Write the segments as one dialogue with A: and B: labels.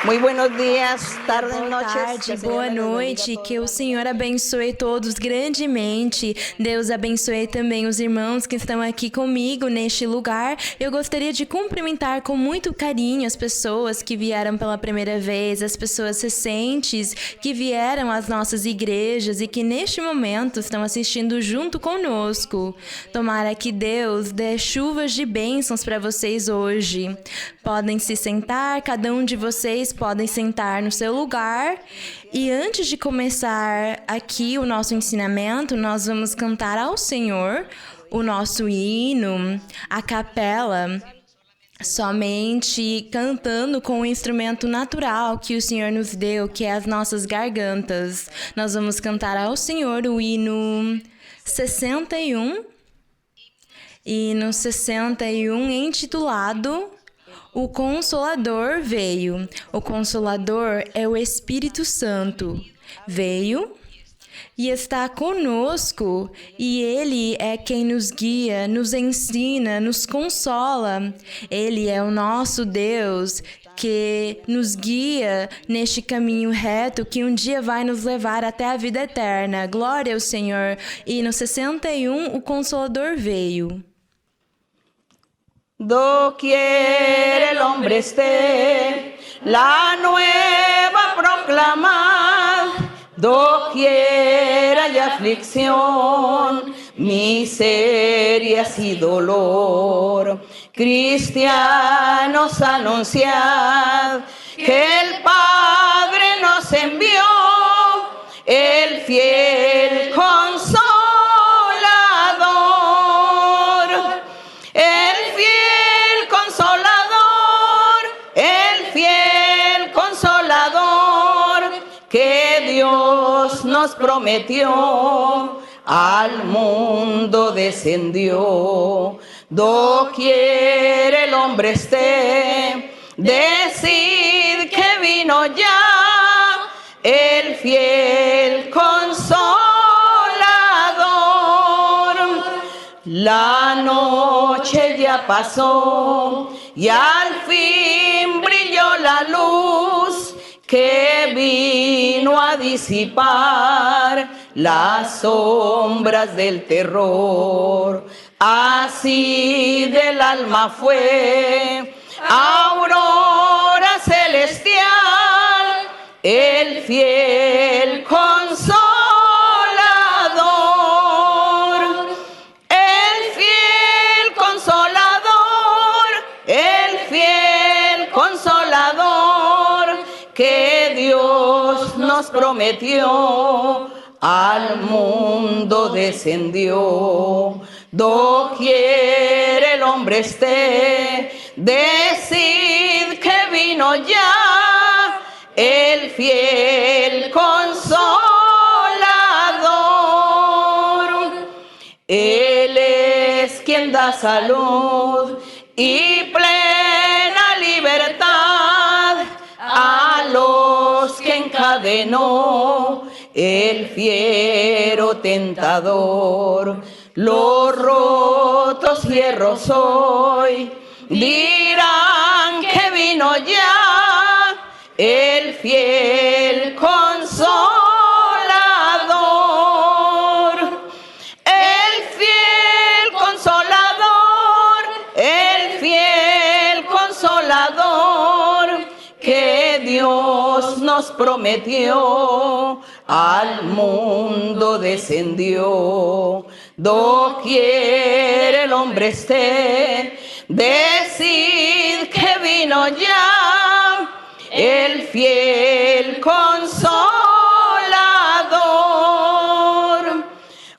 A: Muy buenos días, tardes,
B: Boa
A: noches.
B: tarde, boa noite, que o Senhor abençoe todos grandemente. Deus abençoe também os irmãos que estão aqui comigo neste lugar. Eu gostaria de cumprimentar com muito carinho as pessoas que vieram pela primeira vez, as pessoas recentes que vieram às nossas igrejas e que neste momento estão assistindo junto conosco. Tomara que Deus dê chuvas de bênçãos para vocês hoje. Podem se sentar, cada um de vocês podem sentar no seu lugar. E antes de começar aqui o nosso ensinamento, nós vamos cantar ao Senhor o nosso hino, a capela, somente cantando com o instrumento natural que o Senhor nos deu, que é as nossas gargantas. Nós vamos cantar ao Senhor o hino 61, hino 61, intitulado O Consolador Veio. O Consolador é o Espírito Santo. Veio e está conosco, e Ele é quem nos guia, nos ensina, nos consola. Ele é o nosso Deus que nos guia neste caminho reto que um dia vai nos levar até a vida eterna. Glória ao Senhor. E no 61, o Consolador veio.
A: Doquier el hombre esté, la nueva proclamad. Doquier haya aflicción, miserias y dolor. Cristianos, anunciad que el Padre nos envió, el fiel consolador. Que Dios nos prometió, al mundo descendió. Doquier el hombre esté, decid que vino ya el fiel consolador. La noche ya pasó y al fin brilló la luz que vino a disipar las sombras del terror. Así del alma fue aurora celestial, el fiel consolador. El fiel consolador, el fiel consolador, que Dios nos prometió, al mundo descendió. Doquier el hombre esté, decid que vino ya el fiel consolador. Él es quien da salud y plena libertad a los que encadenó el fiero tentador. Los rotos hierros hoy dirán que vino ya el fiel consolador. El fiel consolador, el fiel consolador, que Dios nos prometió, al mundo descendió. Doquier el hombre esté, decid que vino ya el fiel consolador.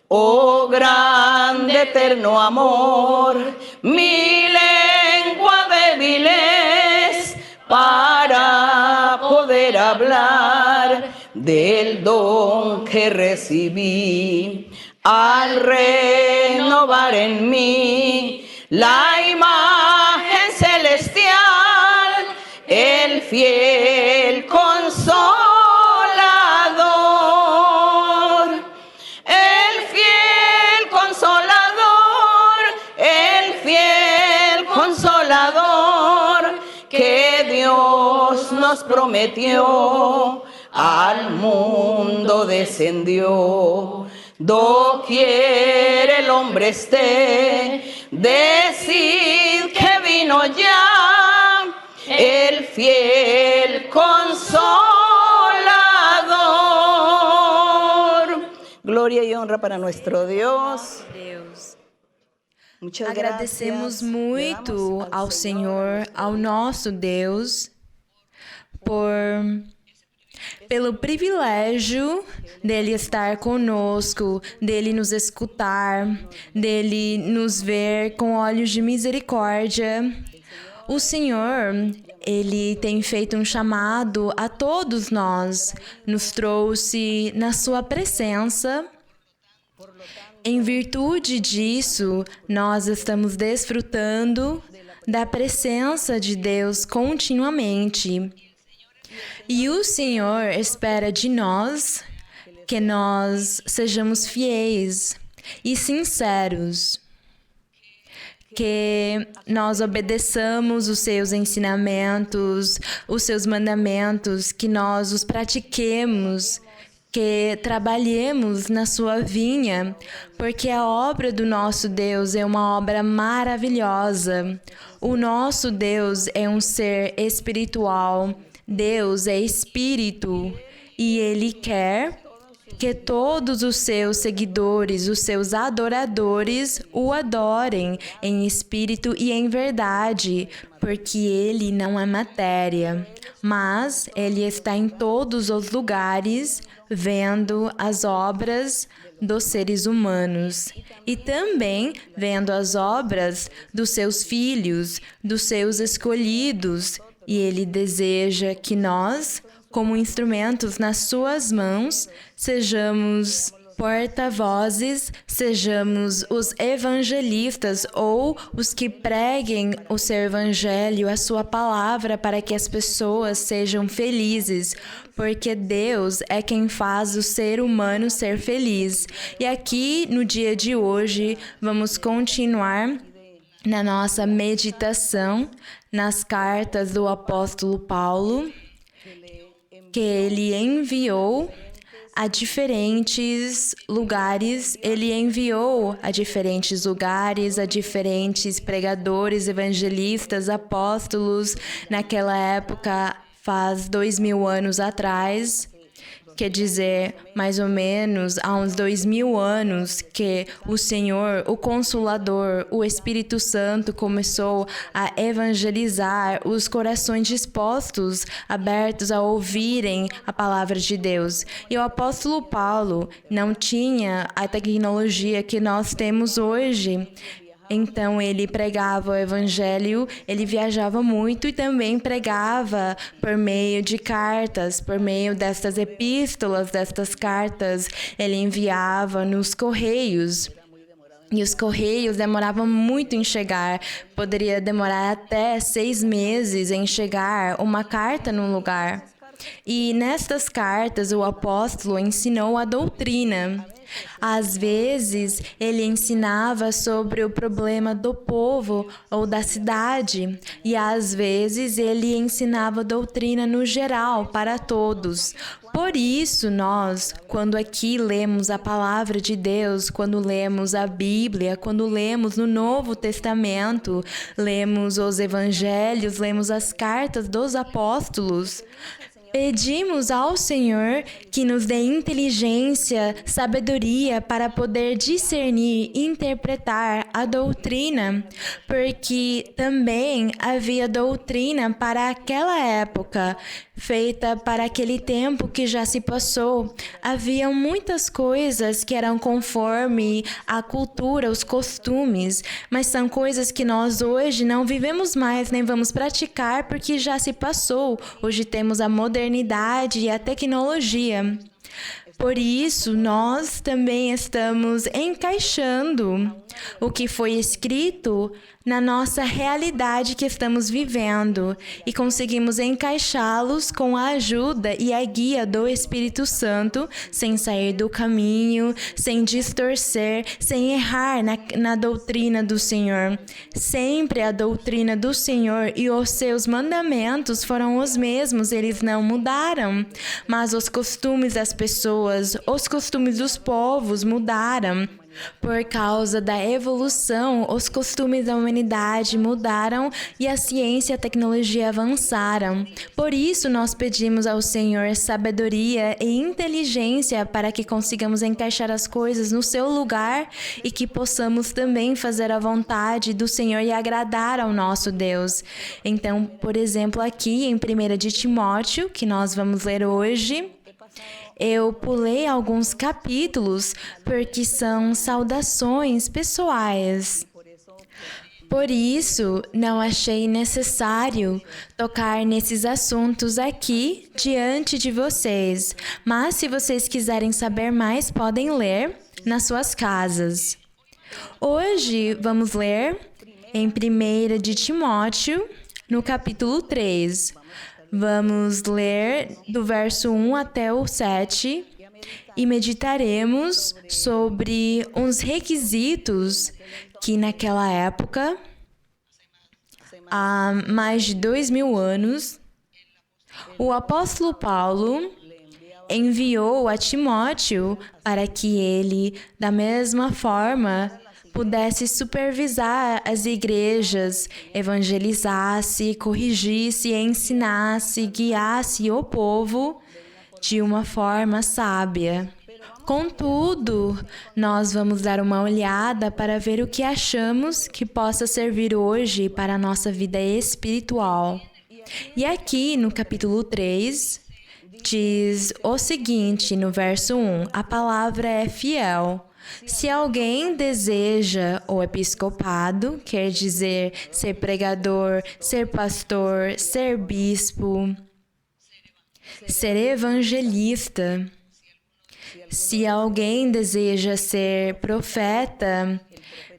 A: Oh grande eterno amor, mi lengua débil es para poder hablar del don que recibí al renovar en mí la imagen celestial, el fiel consolador. El fiel consolador, el fiel consolador, que Dios nos nos prometió, al mundo descendió. Doquier el hombre esté, decid que vino ya el fiel Consolador. Gloria y honra para nuestro Dios.
B: Deus.
A: Muchas
B: Agradecemos
A: gracias.
B: muito ao Senhor, ao nosso Deus, pelo privilégio dele estar conosco, dele nos escutar, dele nos ver com olhos de misericórdia. O Senhor, ele tem feito um chamado a todos nós, nos trouxe na sua presença. Em virtude disso, nós estamos desfrutando da presença de Deus continuamente. E o Senhor espera de nós que nós sejamos fiéis e sinceros, que nós obedeçamos os seus ensinamentos, os seus mandamentos, que nós os pratiquemos, que trabalhemos na sua vinha, porque a obra do nosso Deus é uma obra maravilhosa. O nosso Deus é um ser espiritual. Deus é espírito e Ele quer que todos os seus seguidores, os seus adoradores, o adorem em espírito e em verdade, porque Ele não é matéria, mas Ele está em todos os lugares, vendo as obras dos seres humanos e também vendo as obras dos seus filhos, dos seus escolhidos. E Ele deseja que nós, como instrumentos nas suas mãos, sejamos porta-vozes, sejamos os evangelistas ou os que preguem o seu evangelho, a sua palavra, para que as pessoas sejam felizes, porque Deus é quem faz o ser humano ser feliz. E aqui, no dia de hoje, vamos continuar na nossa meditação nas cartas do apóstolo Paulo, que ele enviou a diferentes lugares, a diferentes pregadores, evangelistas, apóstolos, naquela época, faz 2000 anos atrás. Quer dizer, mais ou menos há uns 2000 anos que o Senhor, o Consolador, o Espírito Santo começou a evangelizar os corações dispostos, abertos a ouvirem a palavra de Deus. E o apóstolo Paulo não tinha a tecnologia que nós temos hoje. Então, ele pregava o evangelho, ele viajava muito e também pregava por meio de cartas, por meio destas epístolas, destas cartas, ele enviava nos correios. E os correios demoravam muito em chegar, poderia demorar até 6 meses em chegar uma carta num lugar. E nestas cartas, o apóstolo ensinou a doutrina. Às vezes, ele ensinava sobre o problema do povo ou da cidade, e às vezes ele ensinava doutrina no geral, para todos. Por isso, nós, quando aqui lemos a palavra de Deus, quando lemos a Bíblia, quando lemos no Novo Testamento, lemos os evangelhos, lemos as cartas dos apóstolos, pedimos ao Senhor que nos dê inteligência, sabedoria para poder discernir e interpretar a doutrina, porque também havia doutrina para aquela época, feita para aquele tempo que já se passou. Haviam muitas coisas que eram conforme a cultura, os costumes, mas são coisas que nós hoje não vivemos mais, nem vamos praticar porque já se passou. Hoje temos a modernidade e a tecnologia. Por isso, nós também estamos encaixando o que foi escrito na nossa realidade que estamos vivendo e conseguimos encaixá-los com a ajuda e a guia do Espírito Santo, sem sair do caminho, sem distorcer, sem errar na doutrina do Senhor. Sempre a doutrina do Senhor e os seus mandamentos foram os mesmos, eles não mudaram. Mas os costumes das pessoas, os costumes dos povos mudaram. Por causa da evolução, os costumes da humanidade mudaram e a ciência e a tecnologia avançaram. Por isso, nós pedimos ao Senhor sabedoria e inteligência para que consigamos encaixar as coisas no seu lugar e que possamos também fazer a vontade do Senhor e agradar ao nosso Deus. Então, por exemplo, aqui em 1 de Timóteo, que nós vamos ler hoje, eu pulei alguns capítulos porque são saudações pessoais. Por isso, não achei necessário tocar nesses assuntos aqui diante de vocês. Mas se vocês quiserem saber mais, podem ler nas suas casas. Hoje vamos ler em 1 de Timóteo, no capítulo 3. Vamos ler do verso 1 até o 7 e meditaremos sobre uns requisitos que naquela época, há mais de 2000 anos, o apóstolo Paulo enviou a Timóteo para que ele, da mesma forma, pudesse supervisar as igrejas, evangelizasse, corrigisse, ensinasse, guiasse o povo de uma forma sábia. Contudo, nós vamos dar uma olhada para ver o que achamos que possa servir hoje para a nossa vida espiritual. E aqui no capítulo 3, diz o seguinte, no verso 1, a palavra é fiel. Se alguém deseja o episcopado, quer dizer ser pregador, ser pastor, ser bispo, ser evangelista. Se alguém deseja ser profeta,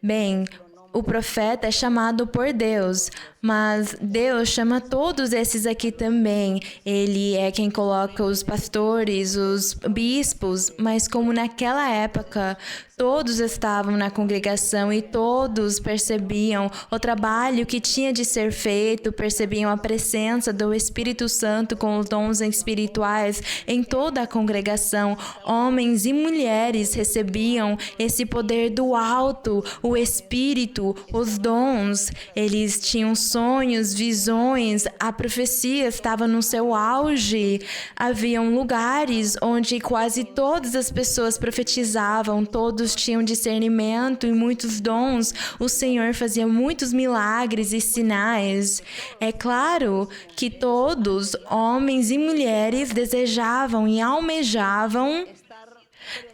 B: bem, o profeta é chamado por Deus, mas Deus chama todos esses aqui também. Ele é quem coloca os pastores, os bispos, mas como naquela época todos estavam na congregação e todos percebiam o trabalho que tinha de ser feito, percebiam a presença do Espírito Santo com os dons espirituais em toda a congregação. Homens e mulheres recebiam esse poder do alto, o Espírito, os dons. Eles tinham sonhos, visões, a profecia estava no seu auge. Haviam lugares onde quase todas as pessoas profetizavam, todos tinham discernimento e muitos dons. O Senhor fazia muitos milagres e sinais. É claro que todos, homens e mulheres, desejavam e almejavam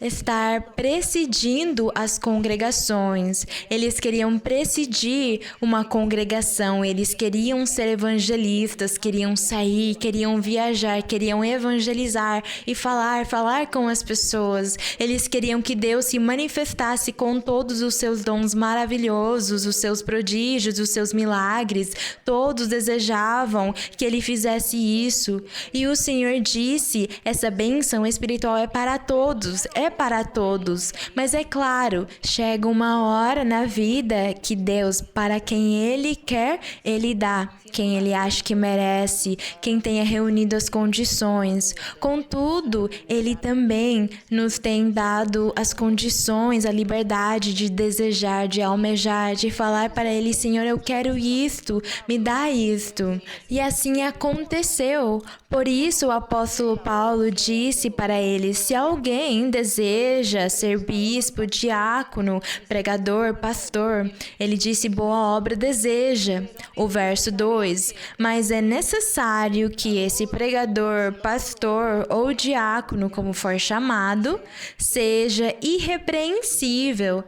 B: estar presidindo as congregações. Eles queriam presidir uma congregação, eles queriam ser evangelistas, queriam sair, queriam viajar, queriam evangelizar e falar com as pessoas. Eles queriam que Deus se manifestasse com todos os seus dons maravilhosos, os seus prodígios, os seus milagres. Todos desejavam que ele fizesse isso. E o Senhor disse, essa bênção espiritual é para todos. É para todos, mas é claro, chega uma hora na vida que Deus, para quem Ele quer, Ele dá. Quem Ele acha que merece, quem tenha reunido as condições. Contudo, Ele também nos tem dado as condições, a liberdade de desejar, de almejar, de falar para Ele, Senhor, eu quero isto, me dá isto. E assim aconteceu. Por isso o apóstolo Paulo disse para ele, se alguém deseja ser bispo, diácono, pregador, pastor, ele disse, boa obra deseja. O verso 2, mas é necessário que esse pregador, pastor ou diácono, como for chamado, seja irrepreensível.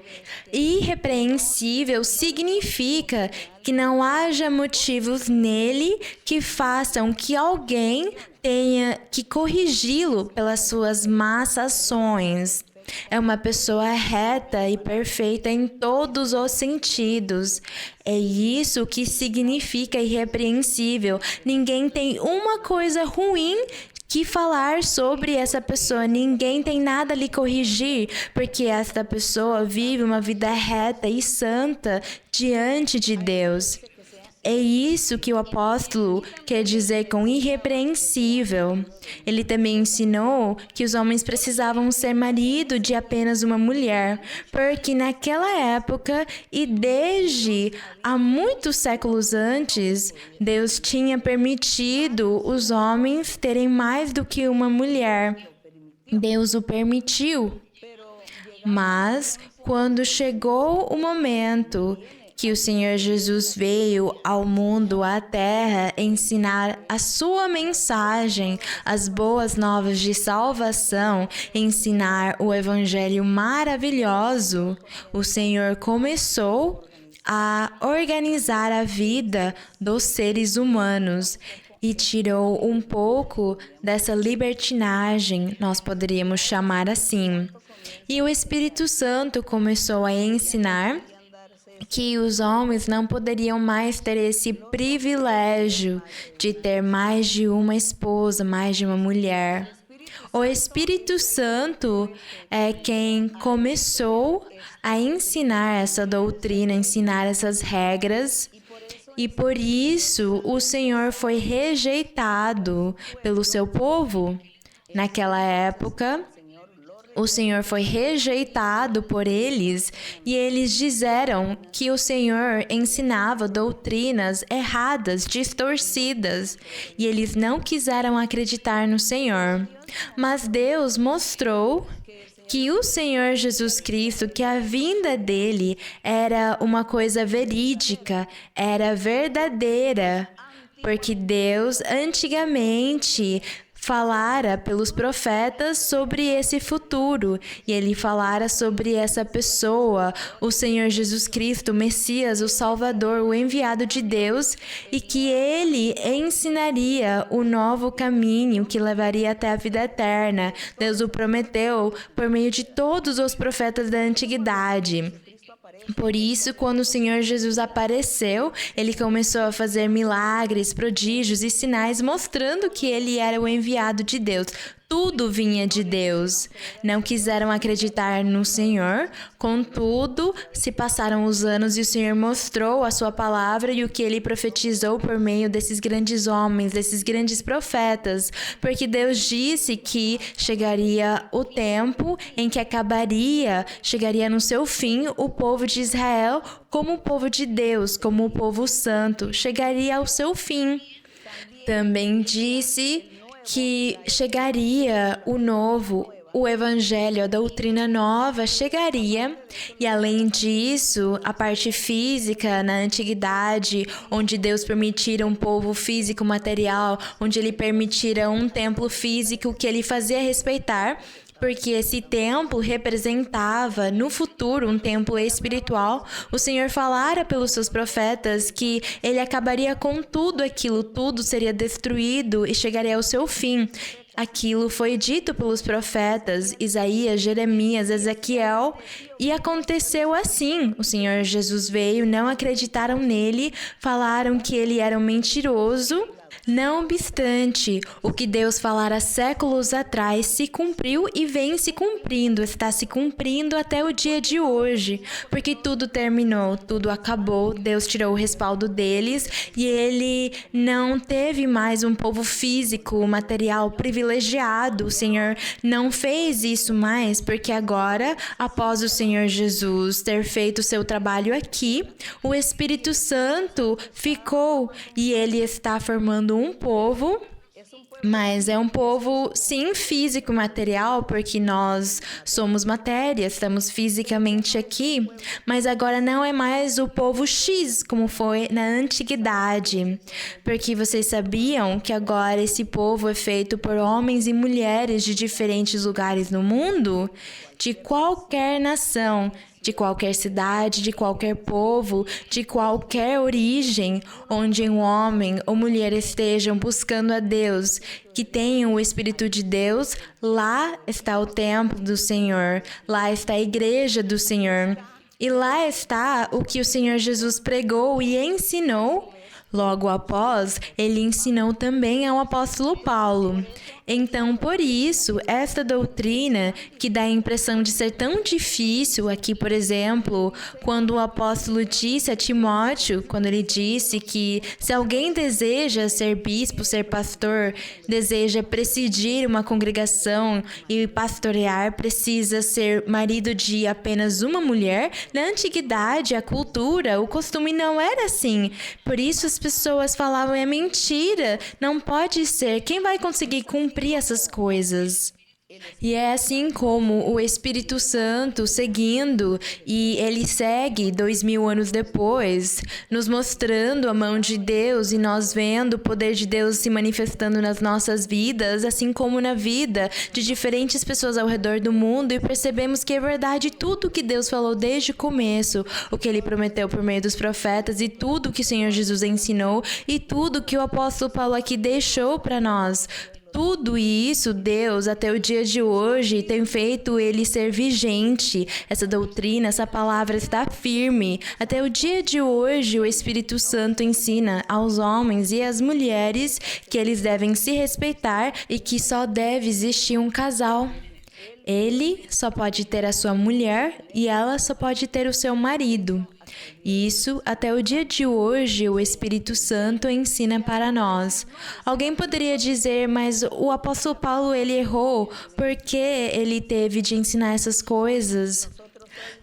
B: Irrepreensível significa que não haja motivos nele que façam que alguém tenha que corrigi-lo pelas suas más ações. é uma pessoa reta e perfeita em todos os sentidos. É isso que significa irrepreensível. Ninguém tem uma coisa ruim que falar sobre essa pessoa, ninguém tem nada a lhe corrigir, porque esta pessoa vive uma vida reta e santa diante de Deus. É isso que o apóstolo quer dizer com irrepreensível. Ele também ensinou que os homens precisavam ser marido de apenas uma mulher, porque naquela época e desde há muitos séculos antes, Deus tinha permitido os homens terem mais do que uma mulher. Deus o permitiu. Mas quando chegou o momento que o Senhor Jesus veio ao mundo, à terra, ensinar a sua mensagem, as boas novas de salvação, ensinar o evangelho maravilhoso, o Senhor começou a organizar a vida dos seres humanos e tirou um pouco dessa libertinagem, nós poderíamos chamar assim. E o Espírito Santo começou a ensinar que os homens não poderiam mais ter esse privilégio de ter mais de uma esposa, mais de uma mulher. O Espírito Santo é quem começou a ensinar essa doutrina, ensinar essas regras, e por isso o Senhor foi rejeitado pelo seu povo. Naquela época, o Senhor foi rejeitado por eles e eles disseram que o Senhor ensinava doutrinas erradas, distorcidas, e eles não quiseram acreditar no Senhor. Mas Deus mostrou que o Senhor Jesus Cristo, que a vinda dele era uma coisa verídica, era verdadeira, porque Deus antigamente falara pelos profetas sobre esse futuro, e ele falara sobre essa pessoa, o Senhor Jesus Cristo, o Messias, o Salvador, o enviado de Deus, e que ele ensinaria o novo caminho que levaria até a vida eterna. Deus o prometeu por meio de todos os profetas da antiguidade. Por isso, quando o Senhor Jesus apareceu, ele começou a fazer milagres, prodígios e sinais, mostrando que ele era o enviado de Deus. Tudo vinha de Deus. Não quiseram acreditar no Senhor, contudo, se passaram os anos e o Senhor mostrou a sua palavra e o que ele profetizou por meio desses grandes homens, desses grandes profetas, porque Deus disse que chegaria o tempo em que chegaria no seu fim o povo de Israel como o povo de Deus, como o povo santo, chegaria ao seu fim. Também disse que chegaria o evangelho, a doutrina nova chegaria, e além disso, a parte física na antiguidade, onde Deus permitira um povo físico material, onde ele permitira um templo físico que ele fazia respeitar, porque esse templo representava, no futuro, um templo espiritual. O Senhor falara pelos seus profetas que ele acabaria com tudo aquilo, tudo seria destruído e chegaria ao seu fim. Aquilo foi dito pelos profetas Isaías, Jeremias, Ezequiel, e aconteceu assim. O Senhor Jesus veio, não acreditaram nele, falaram que ele era um mentiroso. Não obstante, o que Deus falara séculos atrás se cumpriu e vem se cumprindo, está se cumprindo até o dia de hoje, porque tudo terminou, tudo acabou, Deus tirou o respaldo deles e ele não teve mais um povo físico, material privilegiado. O Senhor não fez isso mais, porque agora, após o Senhor Jesus ter feito o seu trabalho aqui, o Espírito Santo ficou e ele está formando um povo, mas é um povo, sim, físico, material, porque nós somos matéria, estamos fisicamente aqui, mas agora não é mais o povo X, como foi na antiguidade, porque vocês sabiam que agora esse povo é feito por homens e mulheres de diferentes lugares no mundo, de qualquer nação, de qualquer cidade, de qualquer povo, de qualquer origem, onde um homem ou mulher estejam buscando a Deus, que tenham o Espírito de Deus, lá está o templo do Senhor, lá está a igreja do Senhor. E lá está o que o Senhor Jesus pregou e ensinou. Logo após, ele ensinou também ao apóstolo Paulo. Então, por isso, esta doutrina que dá a impressão de ser tão difícil, aqui, por exemplo, quando o apóstolo disse a Timóteo, quando ele disse que se alguém deseja ser bispo, ser pastor, deseja presidir uma congregação e pastorear, precisa ser marido de apenas uma mulher, na antiguidade, a cultura, o costume não era assim. Por isso as pessoas falavam, é mentira, não pode ser, quem vai conseguir cumprir essas coisas? E é assim como o Espírito Santo seguindo, e ele segue 2000 anos depois, nos mostrando a mão de Deus e nós vendo o poder de Deus se manifestando nas nossas vidas, assim como na vida de diferentes pessoas ao redor do mundo, e percebemos que é verdade tudo que Deus falou desde o começo, o que ele prometeu por meio dos profetas e tudo que o Senhor Jesus ensinou e tudo que o apóstolo Paulo aqui deixou para nós. Tudo isso, Deus, até o dia de hoje, tem feito ele ser vigente. Essa doutrina, essa palavra está firme. Até o dia de hoje, o Espírito Santo ensina aos homens e às mulheres que eles devem se respeitar e que só deve existir um casal. Ele só pode ter a sua mulher e ela só pode ter o seu marido. Isso, até o dia de hoje, o Espírito Santo ensina para nós. Alguém poderia dizer, mas o apóstolo Paulo, ele errou, porque ele teve de ensinar essas coisas?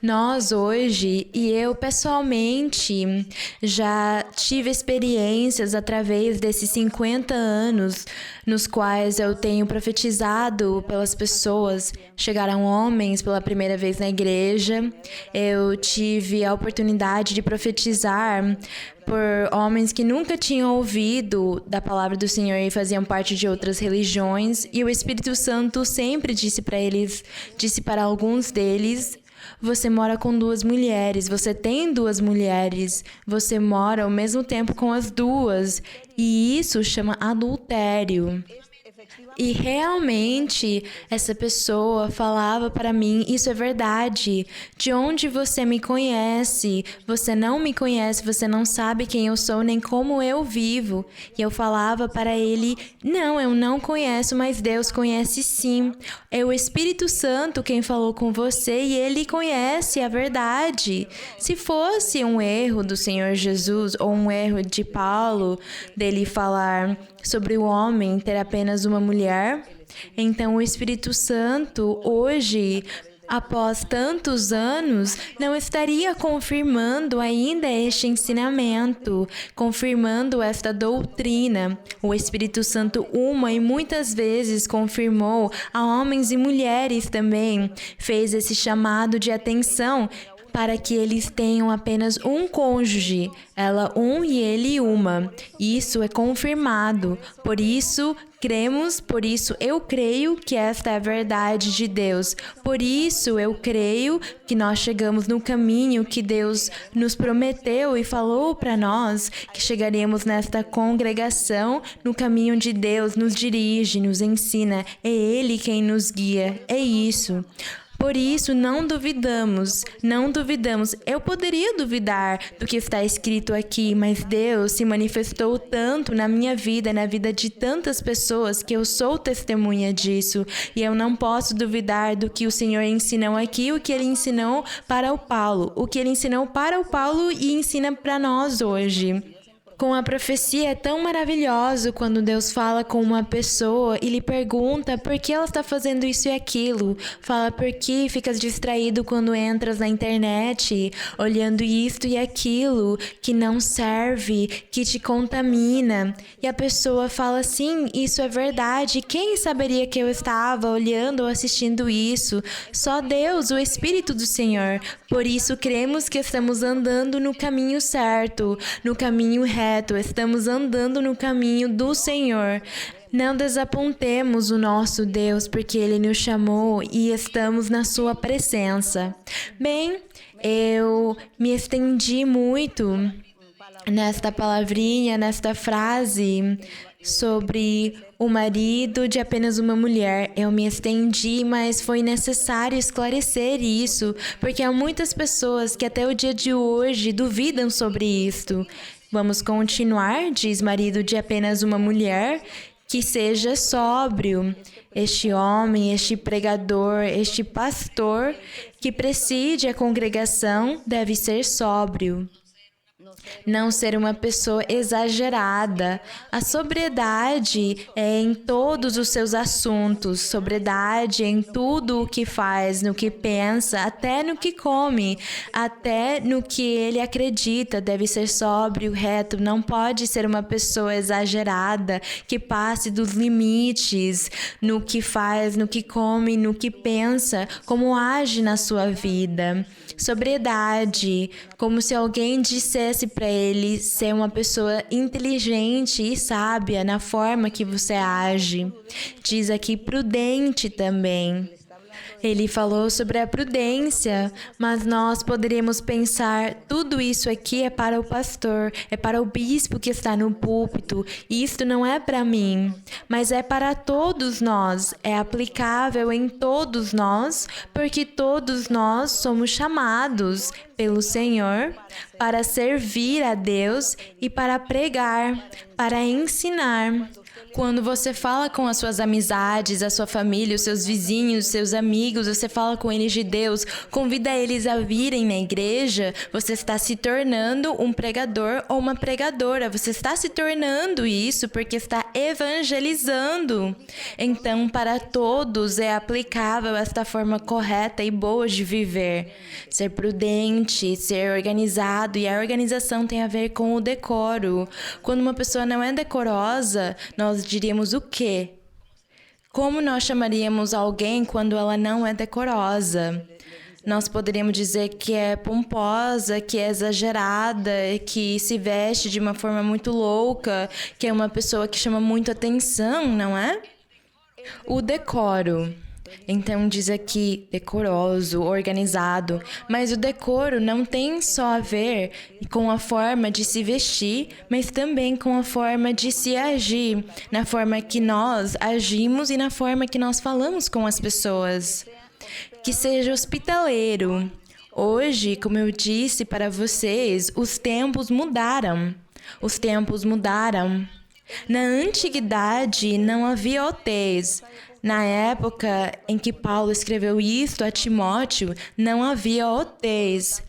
B: Nós hoje, e eu pessoalmente, já tive experiências através desses 50 anos nos quais eu tenho profetizado pelas pessoas. Chegaram homens pela primeira vez na igreja, eu tive a oportunidade de profetizar por homens que nunca tinham ouvido da palavra do Senhor e faziam parte de outras religiões, e o Espírito Santo sempre disse para eles, disse para alguns deles: você mora com 2 mulheres, você tem 2 mulheres, você mora ao mesmo tempo com as 2, e isso chama adultério. E realmente essa pessoa falava para mim, isso é verdade, de onde você me conhece? Você não me conhece, você não sabe quem eu sou nem como eu vivo. E eu falava para ele, não, eu não conheço, mas Deus conhece sim. É o Espírito Santo quem falou com você e ele conhece a verdade. Se fosse um erro do Senhor Jesus ou um erro de Paulo, dele falar sobre o homem ter apenas uma mulher, então o Espírito Santo hoje, após tantos anos, não estaria confirmando ainda este ensinamento, confirmando esta doutrina. O Espírito Santo uma e muitas vezes confirmou a homens e mulheres também, fez esse chamado de atenção para que eles tenham apenas um cônjuge, ela um e ele uma. Isso é confirmado. Por isso, cremos, por isso eu creio que esta é a verdade de Deus. Por isso eu creio que nós chegamos no caminho que Deus nos prometeu e falou para nós, que chegaremos nesta congregação no caminho onde Deus nos dirige, nos ensina. É Ele quem nos guia. É isso. Por isso, não duvidamos. Eu poderia duvidar do que está escrito aqui, mas Deus se manifestou tanto na minha vida, na vida de tantas pessoas, que eu sou testemunha disso. E eu não posso duvidar do que o Senhor ensinou aqui, o que Ele ensinou para o Paulo. O que Ele ensinou para o Paulo e ensina para nós hoje. Com a profecia é tão maravilhoso quando Deus fala com uma pessoa e lhe pergunta por que ela está fazendo isso e aquilo. Fala por que ficas distraído quando entras na internet, olhando isto e aquilo, que não serve, que te contamina. E a pessoa fala, sim, isso é verdade. Quem saberia que eu estava olhando ou assistindo isso? Só Deus, o Espírito do Senhor. Por isso cremos que estamos andando no caminho certo, no caminho reto. Estamos andando no caminho do Senhor. Não desapontemos o nosso Deus, porque Ele nos chamou e estamos na Sua presença. Bem, eu me estendi muito nesta palavrinha, nesta frase sobre o marido de apenas uma mulher. Eu me estendi, mas foi necessário esclarecer isso, porque há muitas pessoas que até o dia de hoje duvidam sobre isto. Vamos continuar, diz marido de apenas uma mulher, que seja sóbrio. Este homem, este pregador, este pastor que preside a congregação deve ser sóbrio. Não ser uma pessoa exagerada. A sobriedade é em todos os seus assuntos, sobriedade em tudo o que faz, no que pensa, até no que come, até no que ele acredita. Deve ser sóbrio, reto, não pode ser uma pessoa exagerada, que passe dos limites no que faz, no que come, no que pensa, como age na sua vida. Sobriedade, como se alguém dissesse para ele ser uma pessoa inteligente e sábia na forma que você age. Diz aqui prudente também. Ele falou sobre a prudência, mas nós poderíamos pensar, tudo isso aqui é para o pastor, é para o bispo que está no púlpito, e isto não é para mim, mas é para todos nós, é aplicável em todos nós, porque todos nós somos chamados pelo Senhor para servir a Deus e para pregar, para ensinar. Quando você fala com as suas amizades, a sua família, os seus vizinhos, os seus amigos, você fala com eles de Deus, convida eles a virem na igreja, você está se tornando um pregador ou uma pregadora. Você está se tornando isso porque está evangelizando. Então, para todos é aplicável esta forma correta e boa de viver. Ser prudente, ser organizado, e a organização tem a ver com o decoro. Quando uma pessoa não é decorosa, nós diríamos o quê? Como nós chamaríamos alguém quando ela não é decorosa? Nós poderíamos dizer que é pomposa, que é exagerada, que se veste de uma forma muito louca, que é uma pessoa que chama muito atenção, não é? O decoro. Então diz aqui decoroso, organizado, mas o decoro não tem só a ver com a forma de se vestir, mas também com a forma de se agir, na forma que nós agimos e na forma que nós falamos com as pessoas. Que seja hospitaleiro. Hoje, como eu disse para vocês, os tempos mudaram. Os tempos mudaram. Na antiguidade não havia hotéis. Na época em que Paulo escreveu isto a Timóteo, não havia hotéis.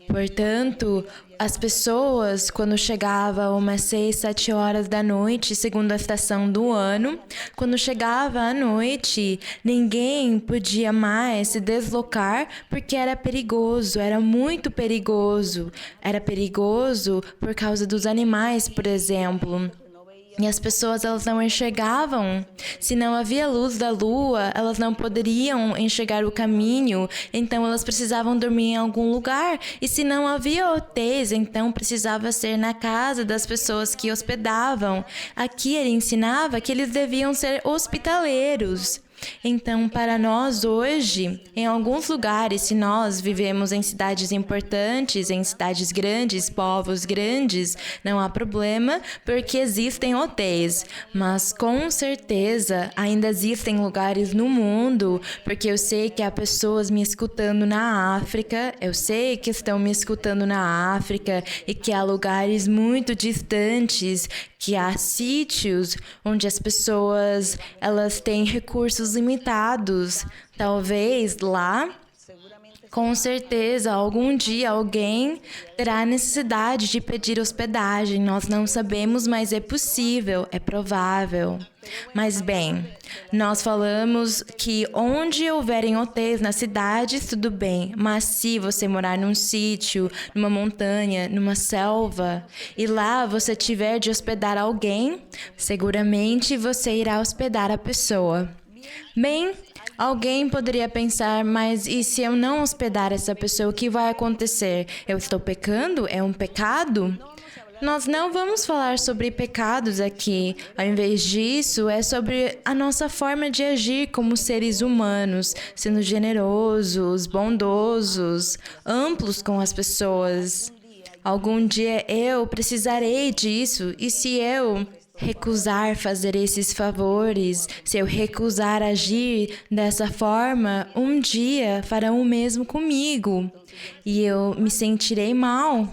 B: Portanto, as pessoas, quando chegava umas 6, 7 horas da noite, segundo a estação do ano, quando chegava a noite, ninguém podia mais se deslocar porque era perigoso, era muito perigoso. Era perigoso por causa dos animais, por exemplo. E as pessoas, elas não enxergavam. Se não havia luz da lua, elas não poderiam enxergar o caminho, então elas precisavam dormir em algum lugar. E se não havia hotéis, então precisava ser na casa das pessoas que hospedavam. Aqui ele ensinava que eles deviam ser hospitaleiros. Então, para nós hoje, em alguns lugares, se nós vivemos em cidades importantes, em cidades grandes, povos grandes, não há problema, porque existem hotéis. Mas, com certeza, ainda existem lugares no mundo, porque eu sei que há pessoas me escutando na África, eu sei que estão me escutando na África e que há lugares muito distantes, que há sítios onde as pessoas, elas têm recursos limitados. Talvez lá, com certeza, algum dia alguém terá necessidade de pedir hospedagem. Nós não sabemos, mas é possível, é provável. Mas bem, nós falamos que onde houverem hotéis nas cidades, tudo bem. Mas se você morar num sítio, numa montanha, numa selva, e lá você tiver de hospedar alguém, seguramente você irá hospedar a pessoa. Bem, alguém poderia pensar, mas e se eu não hospedar essa pessoa, o que vai acontecer? Eu estou pecando? É um pecado? Nós não vamos falar sobre pecados aqui. Ao invés disso, é sobre a nossa forma de agir como seres humanos, sendo generosos, bondosos, amplos com as pessoas. Algum dia eu precisarei disso, e se eu recusar fazer esses favores, se eu recusar agir dessa forma, um dia farão o mesmo comigo e eu me sentirei mal.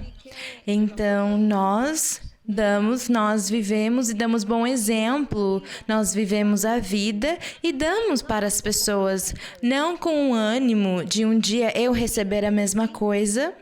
B: Então, nós vivemos e damos bom exemplo, nós vivemos a vida e damos para as pessoas, não com o ânimo de um dia eu receber a mesma coisa,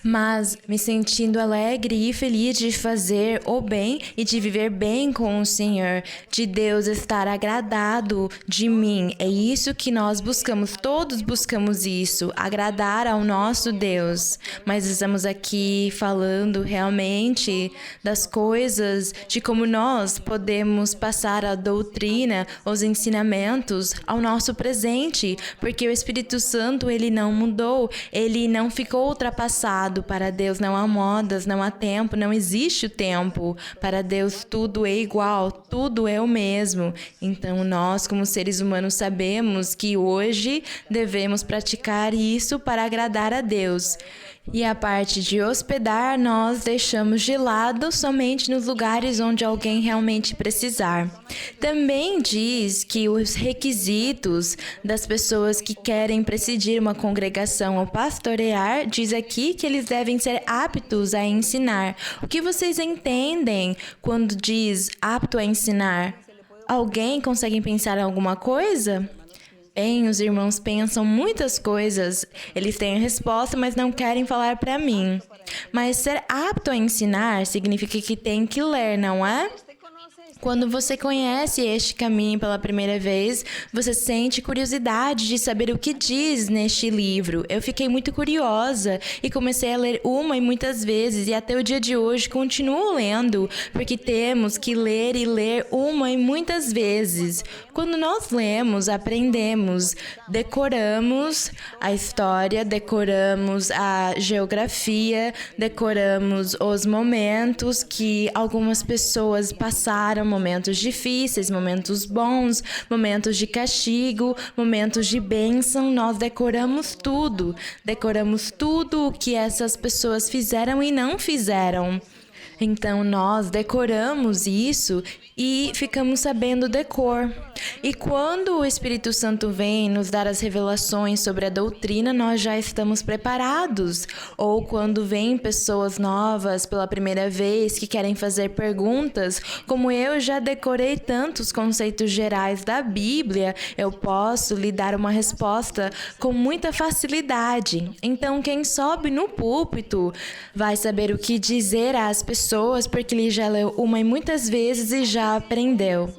B: mas me sentindo alegre e feliz de fazer o bem e de viver bem com o Senhor, de Deus estar agradado de mim. É isso que nós buscamos, todos buscamos isso, agradar ao nosso Deus. Mas estamos aqui falando realmente das coisas, de como nós podemos passar a doutrina, os ensinamentos ao nosso presente, porque o Espírito Santo, ele não mudou, ele não ficou ultrapassado. Para Deus não há modas, não há tempo, não existe o tempo. Para Deus tudo é igual, tudo é o mesmo. Então nós, como seres humanos, sabemos que hoje devemos praticar isso para agradar a Deus. E a parte de hospedar, nós deixamos de lado somente nos lugares onde alguém realmente precisar. Também diz que os requisitos das pessoas que querem presidir uma congregação ou pastorear, diz aqui que eles devem ser aptos a ensinar. O que vocês entendem quando diz apto a ensinar? Alguém consegue pensar em alguma coisa? Bem, os irmãos pensam muitas coisas, eles têm a resposta, mas não querem falar para mim. Mas ser apto a ensinar significa que tem que ler, não é? Quando você conhece este caminho pela primeira vez, você sente curiosidade de saber o que diz neste livro. Eu fiquei muito curiosa e comecei a ler uma e muitas vezes, e até o dia de hoje continuo lendo, porque temos que ler e ler uma e muitas vezes. Quando nós lemos, aprendemos, decoramos a história, decoramos a geografia, decoramos os momentos que algumas pessoas passaram, momentos difíceis, momentos bons, momentos de castigo, momentos de bênção. Nós decoramos tudo o que essas pessoas fizeram e não fizeram. Então, nós decoramos isso e ficamos sabendo decor. E quando o Espírito Santo vem nos dar as revelações sobre a doutrina, nós já estamos preparados. Ou quando vêm pessoas novas pela primeira vez que querem fazer perguntas, como eu já decorei tantos conceitos gerais da Bíblia, eu posso lhe dar uma resposta com muita facilidade. Então, quem sobe no púlpito vai saber o que dizer às pessoas, porque ele já leu uma e muitas vezes e já aprendeu.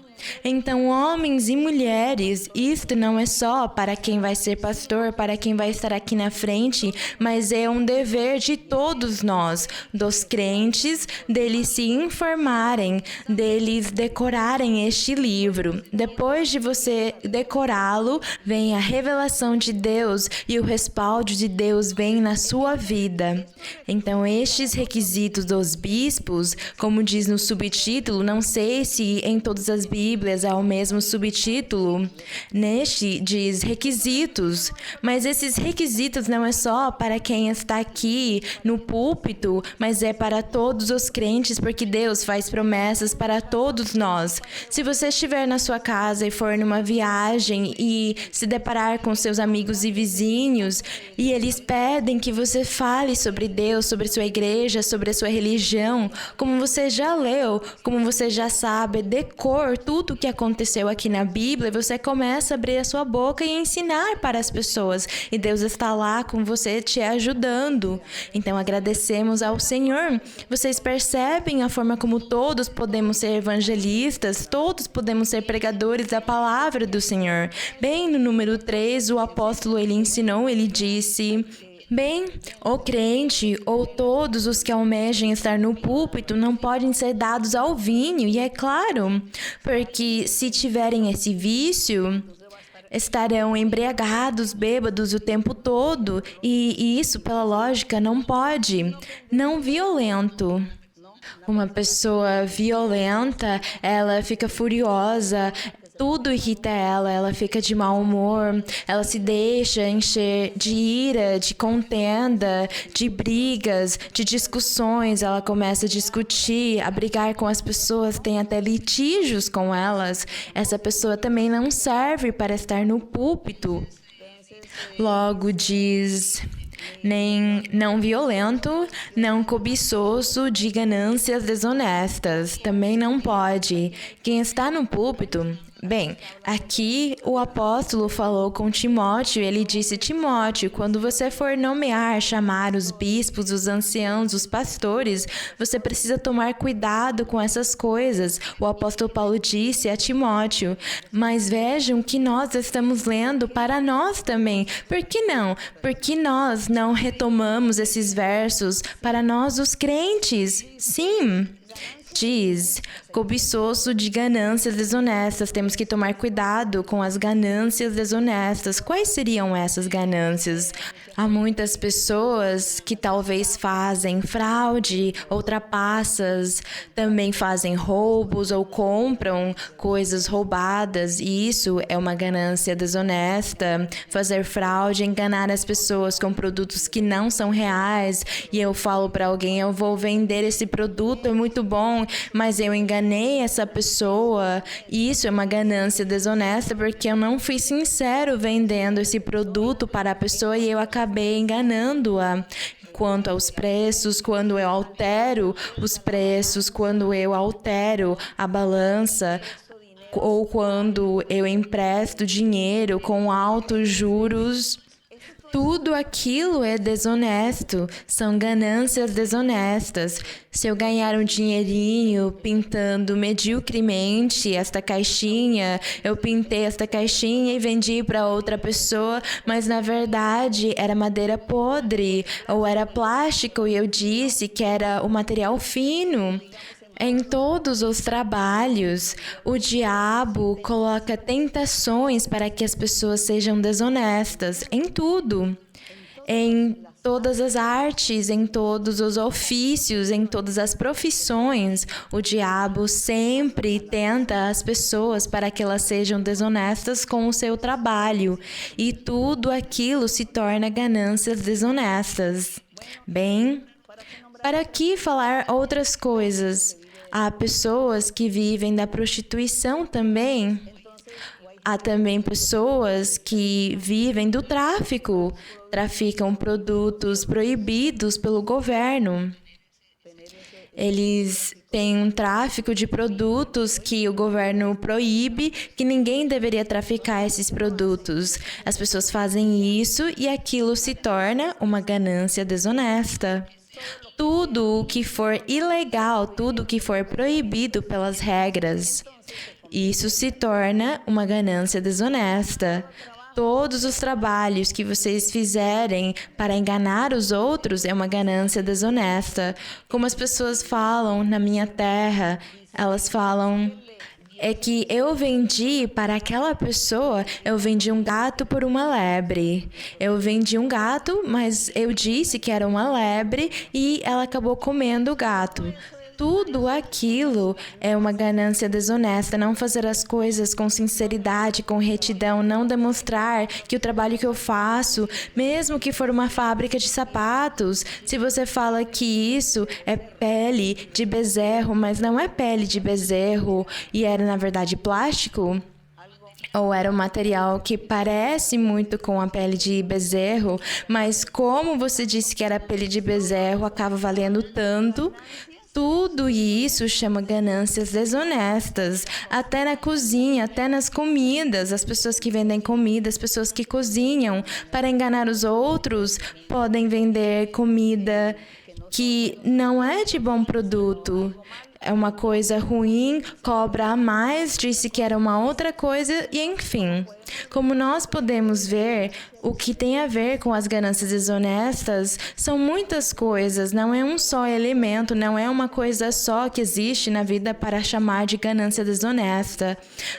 B: Então, homens e mulheres, isto não é só para quem vai ser pastor, para quem vai estar aqui na frente, mas é um dever de todos nós, dos crentes, deles se informarem, deles decorarem este livro. Depois de você decorá-lo, vem a revelação de Deus e o respaldo de Deus vem na sua vida. Então, estes requisitos dos bispos, como diz no subtítulo, não sei se em todas as Bíblias há o mesmo subtítulo. Neste diz requisitos, mas esses requisitos não é só para quem está aqui no púlpito, mas é para todos os crentes, porque Deus faz promessas para todos nós. Se você estiver na sua casa e for numa viagem e se deparar com seus amigos e vizinhos, e eles pedem que você fale sobre Deus, sobre sua igreja, sobre a sua religião, como você já leu, como você já sabe, decor tudo o que aconteceu aqui na Bíblia, você começa a abrir a sua boca e ensinar para as pessoas. E Deus está lá com você te ajudando. Então, agradecemos ao Senhor. Vocês percebem a forma como todos podemos ser evangelistas, todos podemos ser pregadores da palavra do Senhor. Bem, no número 3, o apóstolo, ele ensinou, ele disse... Bem, o crente ou todos os que almejem estar no púlpito não podem ser dados ao vinho, e é claro, porque se tiverem esse vício, estarão embriagados, bêbados o tempo todo, e isso, pela lógica, não pode. Não violento. Uma pessoa violenta, ela fica furiosa, tudo irrita ela, ela fica de mau humor, ela se deixa encher de ira, de contenda, de brigas, de discussões, ela começa a discutir, a brigar com as pessoas, tem até litígios com elas. Essa pessoa também não serve para estar no púlpito. Logo diz: nem não violento, não cobiçoso de ganâncias desonestas. Também não pode. Quem está no púlpito... Bem, aqui o apóstolo falou com Timóteo, ele disse: Timóteo, quando você for nomear, chamar os bispos, os anciãos, os pastores, você precisa tomar cuidado com essas coisas. O apóstolo Paulo disse a Timóteo, mas vejam que nós estamos lendo para nós também. Por que não? Porque nós não retomamos esses versos para nós, os crentes. Sim. Diz, cobiçoso de ganâncias desonestas. Temos que tomar cuidado com as ganâncias desonestas. Quais seriam essas ganâncias? Há muitas pessoas que talvez fazem fraude, ou trapaças, também fazem roubos ou compram coisas roubadas. E isso é uma ganância desonesta. Fazer fraude, enganar as pessoas com produtos que não são reais. E eu falo para alguém, eu vou vender esse produto, é muito bom, mas eu enganei essa pessoa. E isso é uma ganância desonesta porque eu não fui sincero vendendo esse produto para a pessoa e eu acabei enganando-a. Quanto aos preços, quando eu altero os preços, quando eu altero a balança, ou quando eu empresto dinheiro com altos juros, tudo aquilo é desonesto, são ganâncias desonestas. Se eu ganhar um dinheirinho pintando mediocremente esta caixinha, eu pintei esta caixinha e vendi para outra pessoa, mas na verdade era madeira podre ou era plástico e eu disse que era o material fino. Em todos os trabalhos, o diabo coloca tentações para que as pessoas sejam desonestas, em tudo. Em todas as artes, em todos os ofícios, em todas as profissões, o diabo sempre tenta as pessoas para que elas sejam desonestas com o seu trabalho. E tudo aquilo se torna ganâncias desonestas. Bem, para que falar outras coisas? Há pessoas que vivem da prostituição também. Há também pessoas que vivem do tráfico, traficam produtos proibidos pelo governo. Eles têm um tráfico de produtos que o governo proíbe, que ninguém deveria traficar esses produtos. As pessoas fazem isso e aquilo se torna uma ganância desonesta. Tudo o que for ilegal, tudo o que for proibido pelas regras, isso se torna uma ganância desonesta. Todos os trabalhos que vocês fizerem para enganar os outros é uma ganância desonesta. Como as pessoas falam na minha terra, elas falam... É que eu vendi para aquela pessoa, eu vendi um gato por uma lebre. Eu vendi um gato, mas eu disse que era uma lebre e ela acabou comendo o gato. Tudo aquilo é uma ganância desonesta, não fazer as coisas com sinceridade, com retidão, não demonstrar que o trabalho que eu faço, mesmo que for uma fábrica de sapatos, se você fala que isso é pele de bezerro, mas não é pele de bezerro e era na verdade plástico, ou era um material que parece muito com a pele de bezerro, mas como você disse que era pele de bezerro, acaba valendo tanto. Tudo isso chama ganâncias desonestas, até na cozinha, até nas comidas. As pessoas que vendem comida, as pessoas que cozinham para enganar os outros, podem vender comida que não é de bom produto. É uma coisa ruim, cobra a mais, disse que era uma outra coisa e enfim. Como nós podemos ver, o que tem a ver com as ganâncias desonestas são muitas coisas, não é um só elemento, não é uma coisa só que existe na vida para chamar de ganância desonesta.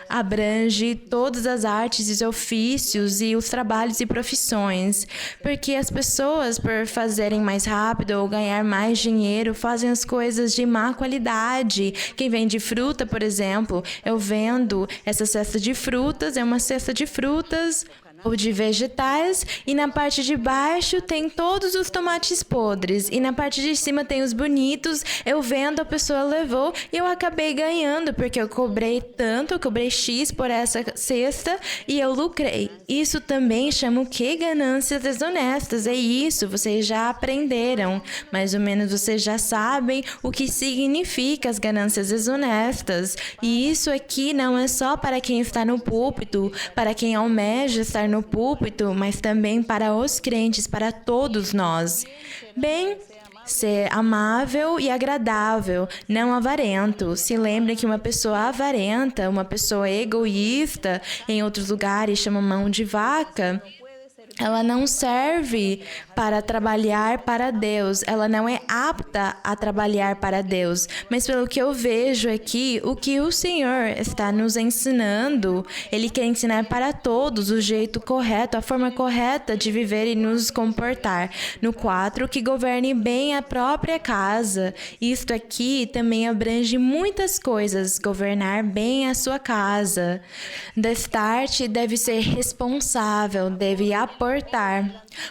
B: Abrange todas as artes e ofícios e os trabalhos e profissões, porque as pessoas, por fazerem mais rápido ou ganhar mais dinheiro, fazem as coisas de má qualidade. Quem vende fruta, por exemplo, eu vendo essa cesta de frutas, é uma cesta de frutas ou de vegetais, e na parte de baixo tem todos os tomates podres, e na parte de cima tem os bonitos. Eu vendo, a pessoa levou e eu acabei ganhando, porque eu cobrei tanto, eu cobrei X por essa cesta e eu lucrei. Isso também chama o quê? Ganâncias desonestas. É isso, vocês já aprenderam, mais ou menos vocês já sabem o que significa as ganâncias desonestas. E isso aqui não é só para quem está no púlpito, para quem almeja estar no púlpito, mas também para os crentes, para todos nós. Bem, ser amável e agradável, não avarento. Se lembre que uma pessoa avarenta, uma pessoa egoísta, em outros lugares chama mão de vaca, ela não serve para trabalhar para Deus, ela não é apta a trabalhar para Deus. Mas pelo que eu vejo aqui, o que o Senhor está nos ensinando, Ele quer ensinar para todos o jeito correto, a forma correta de viver e nos comportar. No 4, que governe bem a própria casa. Isto aqui também abrange muitas coisas, governar bem a sua casa. Destarte deve ser responsável, deve aportar.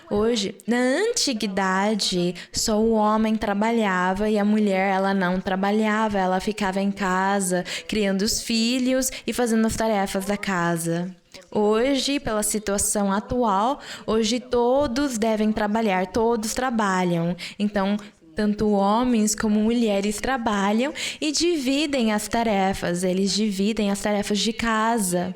B: Hoje, na antiguidade, só o homem trabalhava e a mulher, ela não trabalhava, ela ficava em casa, criando os filhos e fazendo as tarefas da casa. Hoje, pela situação atual, hoje todos devem trabalhar, todos trabalham. Então, tanto homens como mulheres trabalham e dividem as tarefas, eles dividem as tarefas de casa.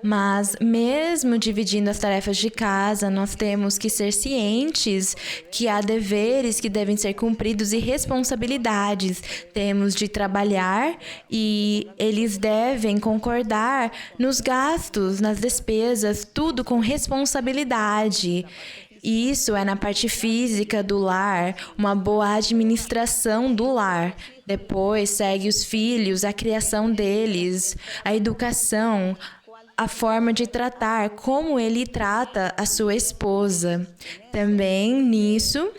B: Mas mesmo dividindo as tarefas de casa, nós temos que ser cientes que há deveres que devem ser cumpridos e responsabilidades. Temos de trabalhar e eles devem concordar nos gastos, nas despesas, tudo com responsabilidade. Isso é na parte física do lar, uma boa administração do lar. Depois segue os filhos, a criação deles, a educação, a forma de tratar, como ele trata a sua esposa. Também nisso,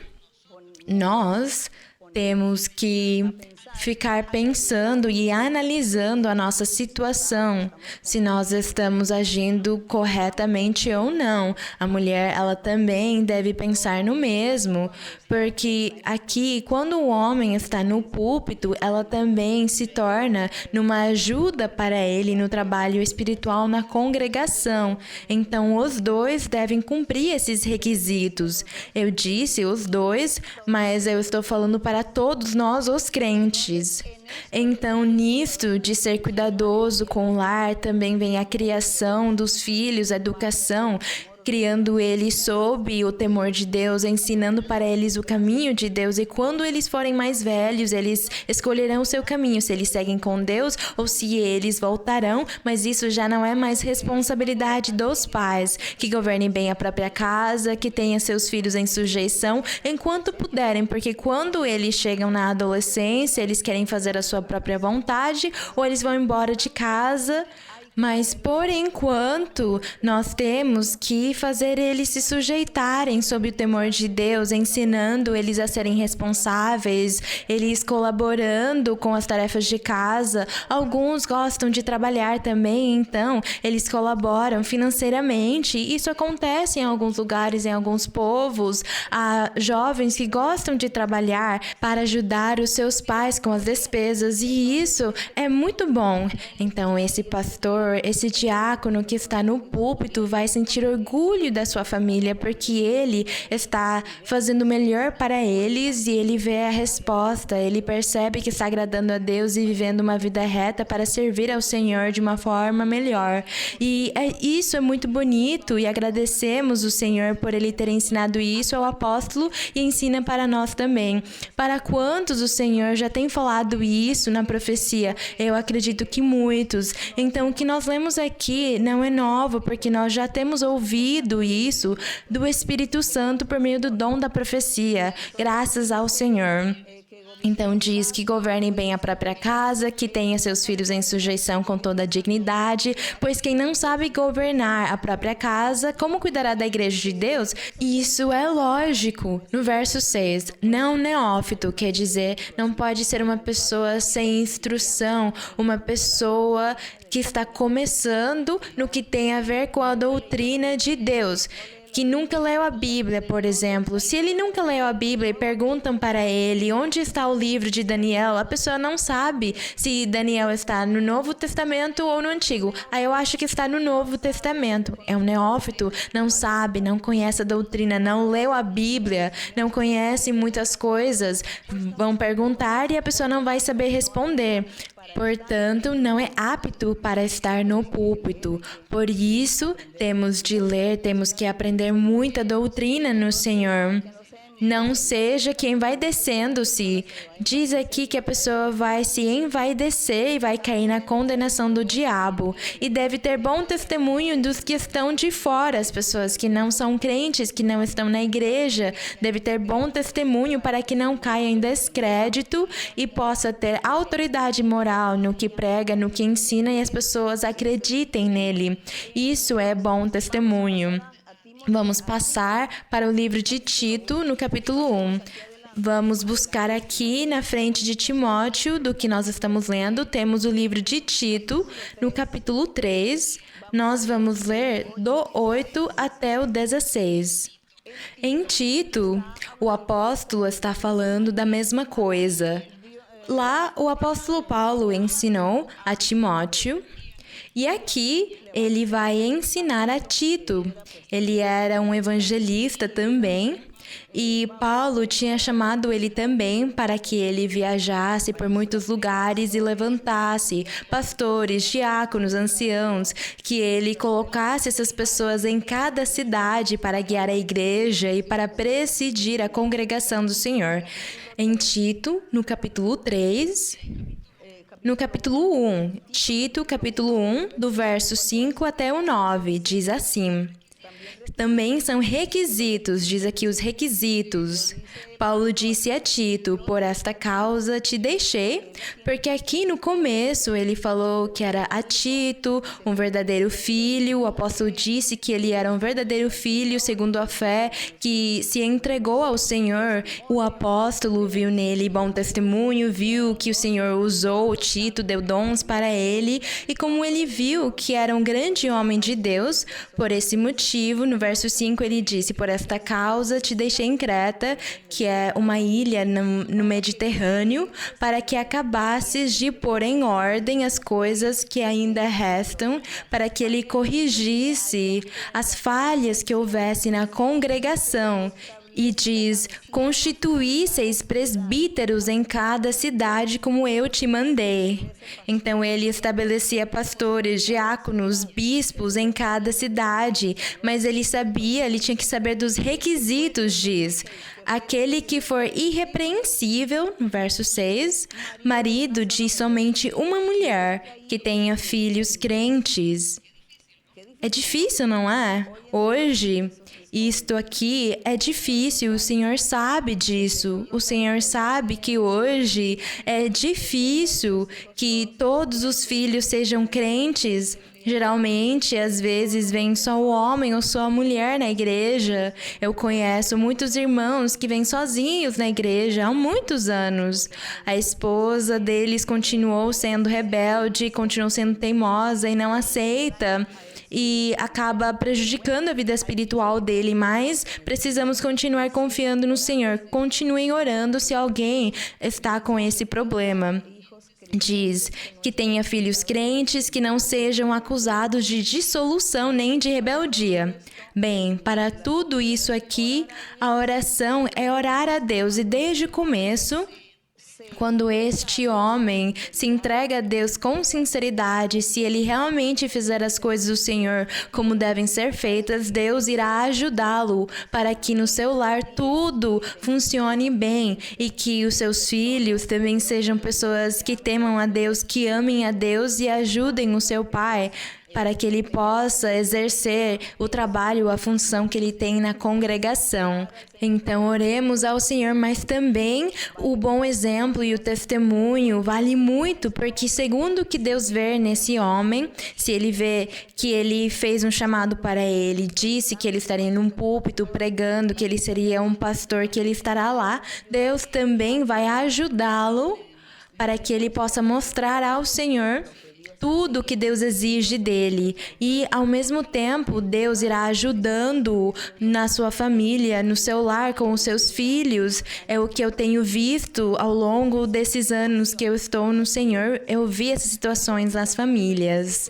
B: nós temos que ficar pensando e analisando a nossa situação, se nós estamos agindo corretamente ou não. A mulher, ela também deve pensar no mesmo, porque aqui, quando o homem está no púlpito, ela também se torna numa ajuda para ele no trabalho espiritual na congregação. Então, os dois devem cumprir esses requisitos. Eu disse os dois, mas eu estou falando para todos nós, os crentes. Então, nisto de ser cuidadoso com o lar, também vem a criação dos filhos, a educação, criando eles sob o temor de Deus, ensinando para eles o caminho de Deus. E quando eles forem mais velhos, eles escolherão o seu caminho, se eles seguem com Deus ou se eles voltarão. Mas isso já não é mais responsabilidade dos pais, que governem bem a própria casa, que tenham seus filhos em sujeição enquanto puderem, porque quando eles chegam na adolescência, eles querem fazer a sua própria vontade ou eles vão embora de casa. Mas, por enquanto, nós temos que fazer eles se sujeitarem sob o temor de Deus, ensinando eles a serem responsáveis, eles colaborando com as tarefas de casa. Alguns gostam de trabalhar também, então eles colaboram financeiramente. Isso acontece em alguns lugares, em alguns povos. Há jovens que gostam de trabalhar para ajudar os seus pais com as despesas, e isso é muito bom. Então, esse pastor, esse diácono que está no púlpito vai sentir orgulho da sua família, porque ele está fazendo o melhor para eles e ele vê a resposta, ele percebe que está agradando a Deus e vivendo uma vida reta para servir ao Senhor de uma forma melhor. E isso é muito bonito e agradecemos o Senhor por ele ter ensinado isso ao apóstolo e ensina para nós também. Para quantos o Senhor já tem falado isso na profecia? Eu acredito que muitos. Então, que nós lemos aqui não é novo, porque nós já temos ouvido isso do Espírito Santo por meio do dom da profecia, graças ao Senhor. Então diz que governe bem a própria casa, que tenha seus filhos em sujeição com toda a dignidade, pois quem não sabe governar a própria casa, como cuidará da igreja de Deus? Isso é lógico. No verso 6, não neófito, quer dizer, não pode ser uma pessoa sem instrução, uma pessoa que está começando no que tem a ver com a doutrina de Deus, que nunca leu a Bíblia, por exemplo. Se ele nunca leu a Bíblia e perguntam para ele onde está o livro de Daniel, a pessoa não sabe se Daniel está no Novo Testamento ou no Antigo. Aí eu acho que está no Novo Testamento. É um neófito, não sabe, não conhece a doutrina, não leu a Bíblia, não conhece muitas coisas. Vão perguntar e a pessoa não vai saber responder. Portanto, não é apto para estar no púlpito. Por isso, temos de ler, temos que aprender muita doutrina no Senhor. Não seja que envaidecendo-se. Diz aqui que a pessoa vai se envaidecer e vai cair na condenação do diabo. E deve ter bom testemunho dos que estão de fora, as pessoas que não são crentes, que não estão na igreja. Deve ter bom testemunho para que não caia em descrédito e possa ter autoridade moral no que prega, no que ensina e as pessoas acreditem nele. Isso é bom testemunho. Vamos passar para o livro de Tito, no capítulo 1. Vamos buscar aqui na frente de Timóteo, do que nós estamos lendo, temos o livro de Tito, no capítulo 3. Nós vamos ler do 8 até o 16. Em Tito, o apóstolo está falando da mesma coisa. Lá, o apóstolo Paulo ensinou a Timóteo. E aqui ele vai ensinar a Tito. Ele era um evangelista também. E Paulo tinha chamado ele também para que ele viajasse por muitos lugares e levantasse pastores, diáconos, anciãos, que ele colocasse essas pessoas em cada cidade para guiar a igreja e para presidir a congregação do Senhor. Em Tito, no capítulo 3... No capítulo 1, Tito, capítulo 1, do verso 5 até o 9, diz assim: também são requisitos, diz aqui os requisitos. Paulo disse a Tito, por esta causa te deixei, porque aqui no começo ele falou que era a Tito, um verdadeiro filho. O apóstolo disse que ele era um verdadeiro filho segundo a fé, que se entregou ao Senhor. O apóstolo viu nele bom testemunho, viu que o Senhor usou Tito, deu dons para ele, e como ele viu que era um grande homem de Deus, por esse motivo, no verso 5 ele disse, por esta causa te deixei em Creta, que é uma ilha no Mediterrâneo, para que acabasses de pôr em ordem as coisas que ainda restam, para que ele corrigisse as falhas que houvesse na congregação. E diz, constituísseis presbíteros em cada cidade como eu te mandei. Então ele estabelecia pastores, diáconos, bispos em cada cidade, mas ele tinha que saber dos requisitos, diz. Aquele que for irrepreensível, no verso 6, marido de somente uma mulher, que tenha filhos crentes. É difícil, não é? Hoje, isto aqui é difícil, o Senhor sabe disso. O Senhor sabe que hoje é difícil que todos os filhos sejam crentes. Geralmente, às vezes, vem só o homem ou só a mulher na igreja. Eu conheço muitos irmãos que vêm sozinhos na igreja há muitos anos. A esposa deles continuou sendo rebelde, continuou sendo teimosa e não aceita. E acaba prejudicando a vida espiritual dele, mas precisamos continuar confiando no Senhor. Continuem orando se alguém está com esse problema. Diz que tenha filhos crentes que não sejam acusados de dissolução nem de rebeldia. Bem, para tudo isso aqui, a oração é orar a Deus e desde o começo, quando este homem se entrega a Deus com sinceridade, se ele realmente fizer as coisas do Senhor como devem ser feitas, Deus irá ajudá-lo para que no seu lar tudo funcione bem e que os seus filhos também sejam pessoas que temam a Deus, que amem a Deus e ajudem o seu pai, para que ele possa exercer o trabalho, a função que ele tem na congregação. Então, oremos ao Senhor, mas também o bom exemplo e o testemunho vale muito, porque segundo o que Deus vê nesse homem, se ele vê que ele fez um chamado para ele, disse que ele estaria num púlpito pregando, que ele seria um pastor, que ele estará lá, Deus também vai ajudá-lo para que ele possa mostrar ao Senhor tudo que Deus exige dele. E, ao mesmo tempo, Deus irá ajudando na sua família, no seu lar, com os seus filhos. É o que eu tenho visto ao longo desses anos que eu estou no Senhor. Eu vi essas situações nas famílias.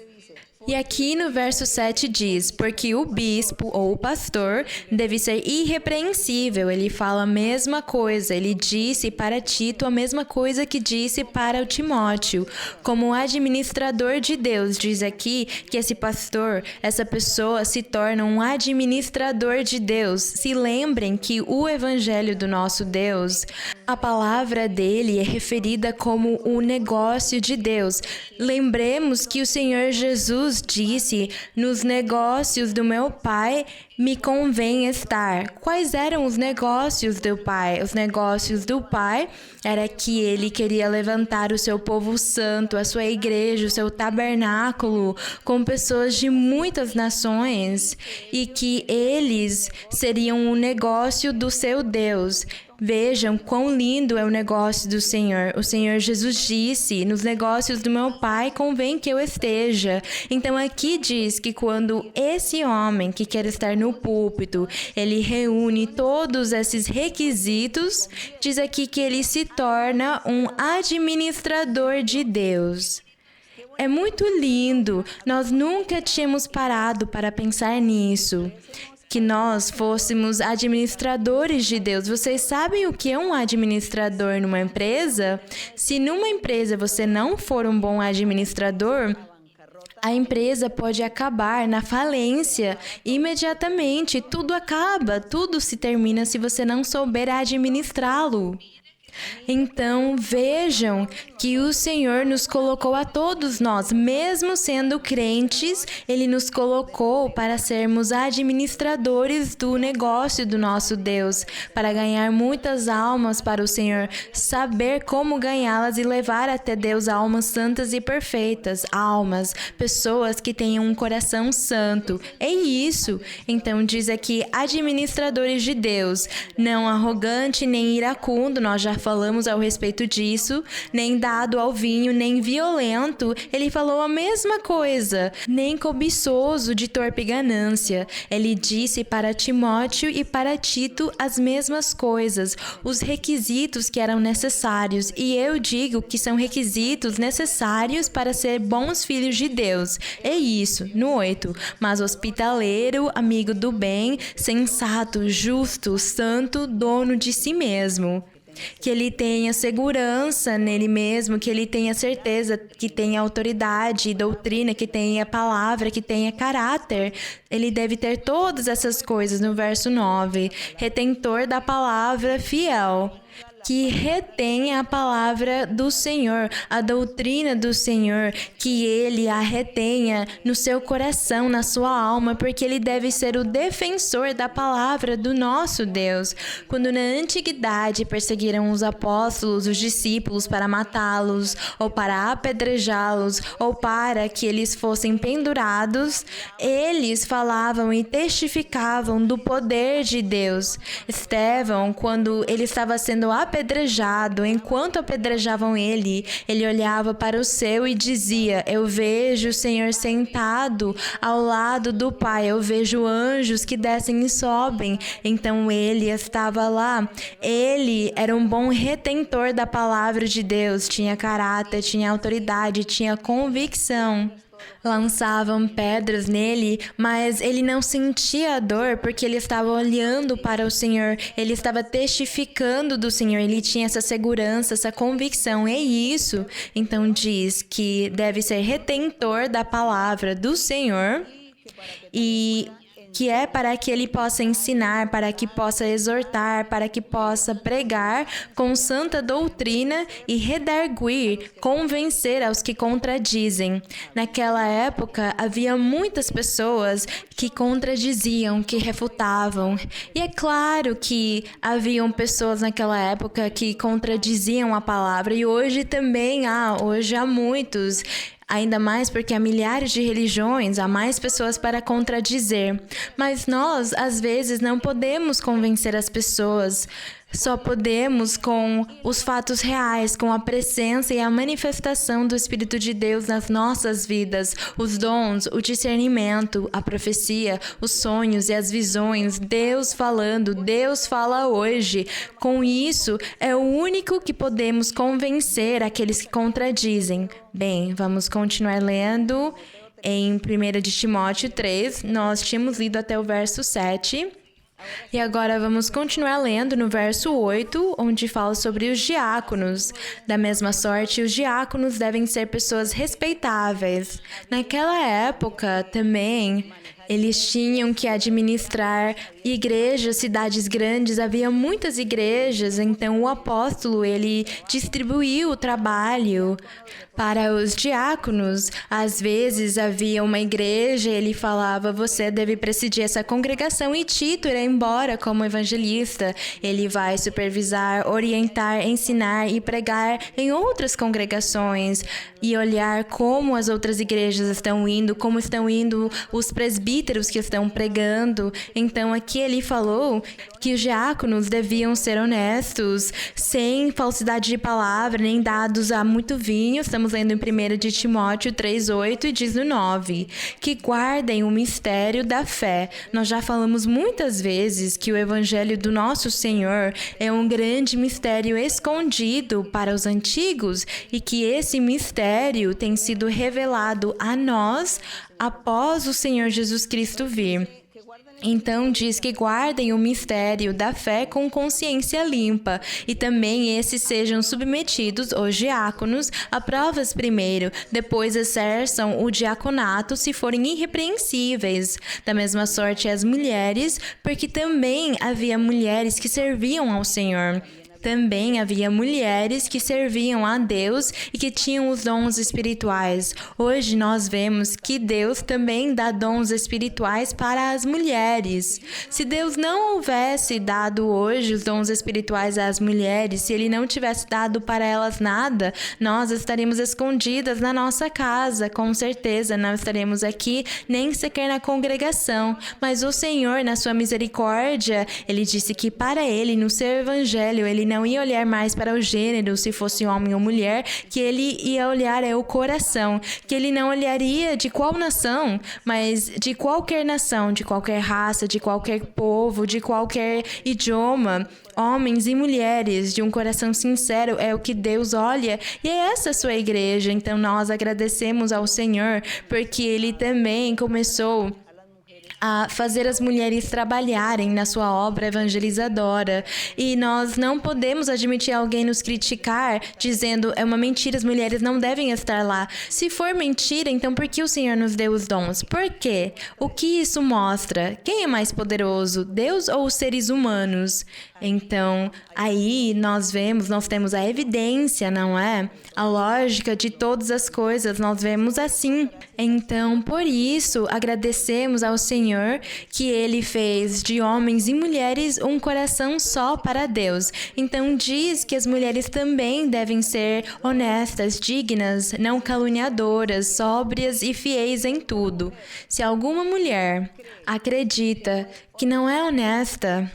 B: E aqui no verso 7 diz, porque o bispo ou o pastor deve ser irrepreensível. Ele fala a mesma coisa, ele disse para Tito a mesma coisa que disse para o Timóteo. Como administrador de Deus, diz aqui que esse pastor, essa pessoa se torna um administrador de Deus. Se lembrem que o evangelho do nosso Deus, a palavra dele é referida como o negócio de Deus. Lembremos que o Senhor Jesus disse, nos negócios do meu Pai me convém estar. Quais eram os negócios do Pai? Os negócios do Pai era que ele queria levantar o seu povo santo, a sua igreja, o seu tabernáculo, com pessoas de muitas nações, e que eles seriam o negócio do seu Deus. Vejam quão lindo é o negócio do Senhor. O Senhor Jesus disse, nos negócios do meu Pai convém que eu esteja. Então aqui diz que quando esse homem que quer estar no púlpito, ele reúne todos esses requisitos, diz aqui que ele se torna um administrador de Deus. É muito lindo. Nós nunca tínhamos parado para pensar nisso. Que nós fôssemos administradores de Deus. Vocês sabem o que é um administrador numa empresa? Se numa empresa você não for um bom administrador, a empresa pode acabar na falência imediatamente. Tudo acaba, tudo se termina se você não souber administrá-lo. Então, vejam que o Senhor nos colocou a todos nós, mesmo sendo crentes, Ele nos colocou para sermos administradores do negócio do nosso Deus, para ganhar muitas almas para o Senhor, saber como ganhá-las e levar até Deus almas santas e perfeitas, almas, pessoas que tenham um coração santo. É isso. Então, diz aqui, administradores de Deus, não arrogante nem iracundo, nós já falamos ao respeito disso, nem dado ao vinho, nem violento. Ele falou a mesma coisa, nem cobiçoso de torpe ganância. Ele disse para Timóteo e para Tito as mesmas coisas, os requisitos que eram necessários. E eu digo que são requisitos necessários para ser bons filhos de Deus. É isso, no 8. Mas hospitaleiro, amigo do bem, sensato, justo, santo, dono de si mesmo. Que ele tenha segurança nele mesmo, que ele tenha certeza, que tenha autoridade, doutrina, que tenha palavra, que tenha caráter. Ele deve ter todas essas coisas no verso 9. Retentor da palavra, fiel. Que retenha a palavra do Senhor, a doutrina do Senhor, que ele a retenha no seu coração, na sua alma, porque ele deve ser o defensor da palavra do nosso Deus. Quando na antiguidade perseguiram os apóstolos, os discípulos para matá-los, ou para apedrejá-los, ou para que eles fossem pendurados, eles falavam e testificavam do poder de Deus. Estevão, quando ele estava sendo apedrejado, enquanto apedrejavam ele olhava para o céu e dizia: eu vejo o Senhor sentado ao lado do Pai, eu vejo anjos que descem e sobem. Então ele estava lá. Ele era um bom retentor da palavra de Deus, tinha caráter, tinha autoridade, tinha convicção. Lançavam pedras nele, mas ele não sentia a dor porque ele estava olhando para o Senhor, ele estava testificando do Senhor, ele tinha essa segurança, essa convicção. É isso, então diz que deve ser retentor da palavra do Senhor e que é para que ele possa ensinar, para que possa exortar, para que possa pregar com santa doutrina e redarguir, convencer aos que contradizem. Naquela época, havia muitas pessoas que contradiziam, que refutavam. E é claro que haviam pessoas naquela época que contradiziam a palavra, e hoje também hoje há muitos. Ainda mais porque há milhares de religiões, há mais pessoas para contradizer. Mas nós, às vezes, não podemos convencer as pessoas. Só podemos com os fatos reais, com a presença e a manifestação do Espírito de Deus nas nossas vidas, os dons, o discernimento, a profecia, os sonhos e as visões, Deus falando, Deus fala hoje. Com isso, é o único que podemos convencer aqueles que contradizem. Bem, vamos continuar lendo em 1 de Timóteo 3, nós tínhamos lido até o verso 7. E agora vamos continuar lendo no verso 8, onde fala sobre os diáconos. Da mesma sorte, os diáconos devem ser pessoas respeitáveis. Naquela época também, eles tinham que administrar igrejas, cidades grandes, havia muitas igrejas, então o apóstolo, ele distribuiu o trabalho para os diáconos. Às vezes havia uma igreja, ele falava, você deve presidir essa congregação, e Tito irá embora como evangelista. Ele vai supervisar, orientar, ensinar e pregar em outras congregações e olhar como as outras igrejas estão indo, como estão indo os presbíteros que estão pregando. Então aqui ele falou que os diáconos deviam ser honestos, sem falsidade de palavra, nem dados a muito vinho. Estamos lendo em 1 de Timóteo 3:8 e diz no 9, que guardem o mistério da fé. Nós já falamos muitas vezes que o evangelho do nosso Senhor é um grande mistério escondido para os antigos e que esse mistério tem sido revelado a nós após o Senhor Jesus Cristo vir. Então diz que guardem o mistério da fé com consciência limpa, e também esses sejam submetidos, os diáconos, a provas primeiro, depois exerçam o diaconato se forem irrepreensíveis. Da mesma sorte as mulheres, porque também havia mulheres que serviam ao Senhor. Também havia mulheres que serviam a Deus e que tinham os dons espirituais. Hoje nós vemos que Deus também dá dons espirituais para as mulheres. Se Deus não houvesse dado hoje os dons espirituais às mulheres, se Ele não tivesse dado para elas nada, nós estaríamos escondidas na nossa casa, com certeza. Não estaremos aqui nem sequer na congregação. Mas o Senhor, na sua misericórdia, Ele disse que para Ele, no seu evangelho, Ele não ia olhar mais para o gênero, se fosse homem ou mulher, que ele ia olhar o coração, que ele não olharia de qual nação, mas de qualquer nação, de qualquer raça, de qualquer povo, de qualquer idioma. Homens e mulheres de um coração sincero é o que Deus olha, e é essa a sua igreja. Então nós agradecemos ao Senhor, porque Ele também começou a fazer as mulheres trabalharem na sua obra evangelizadora. E nós não podemos admitir alguém nos criticar dizendo é uma mentira, as mulheres não devem estar lá. Se for mentira, então por que o Senhor nos deu os dons? Por quê? O que isso mostra? Quem é mais poderoso, Deus ou os seres humanos? Então, aí nós temos a evidência, não é? A lógica de todas as coisas, nós vemos assim. Então, por isso, agradecemos ao Senhor que Ele fez de homens e mulheres um coração só para Deus. Então, diz que as mulheres também devem ser honestas, dignas, não caluniadoras, sóbrias e fiéis em tudo. Se alguma mulher acredita que não é honesta,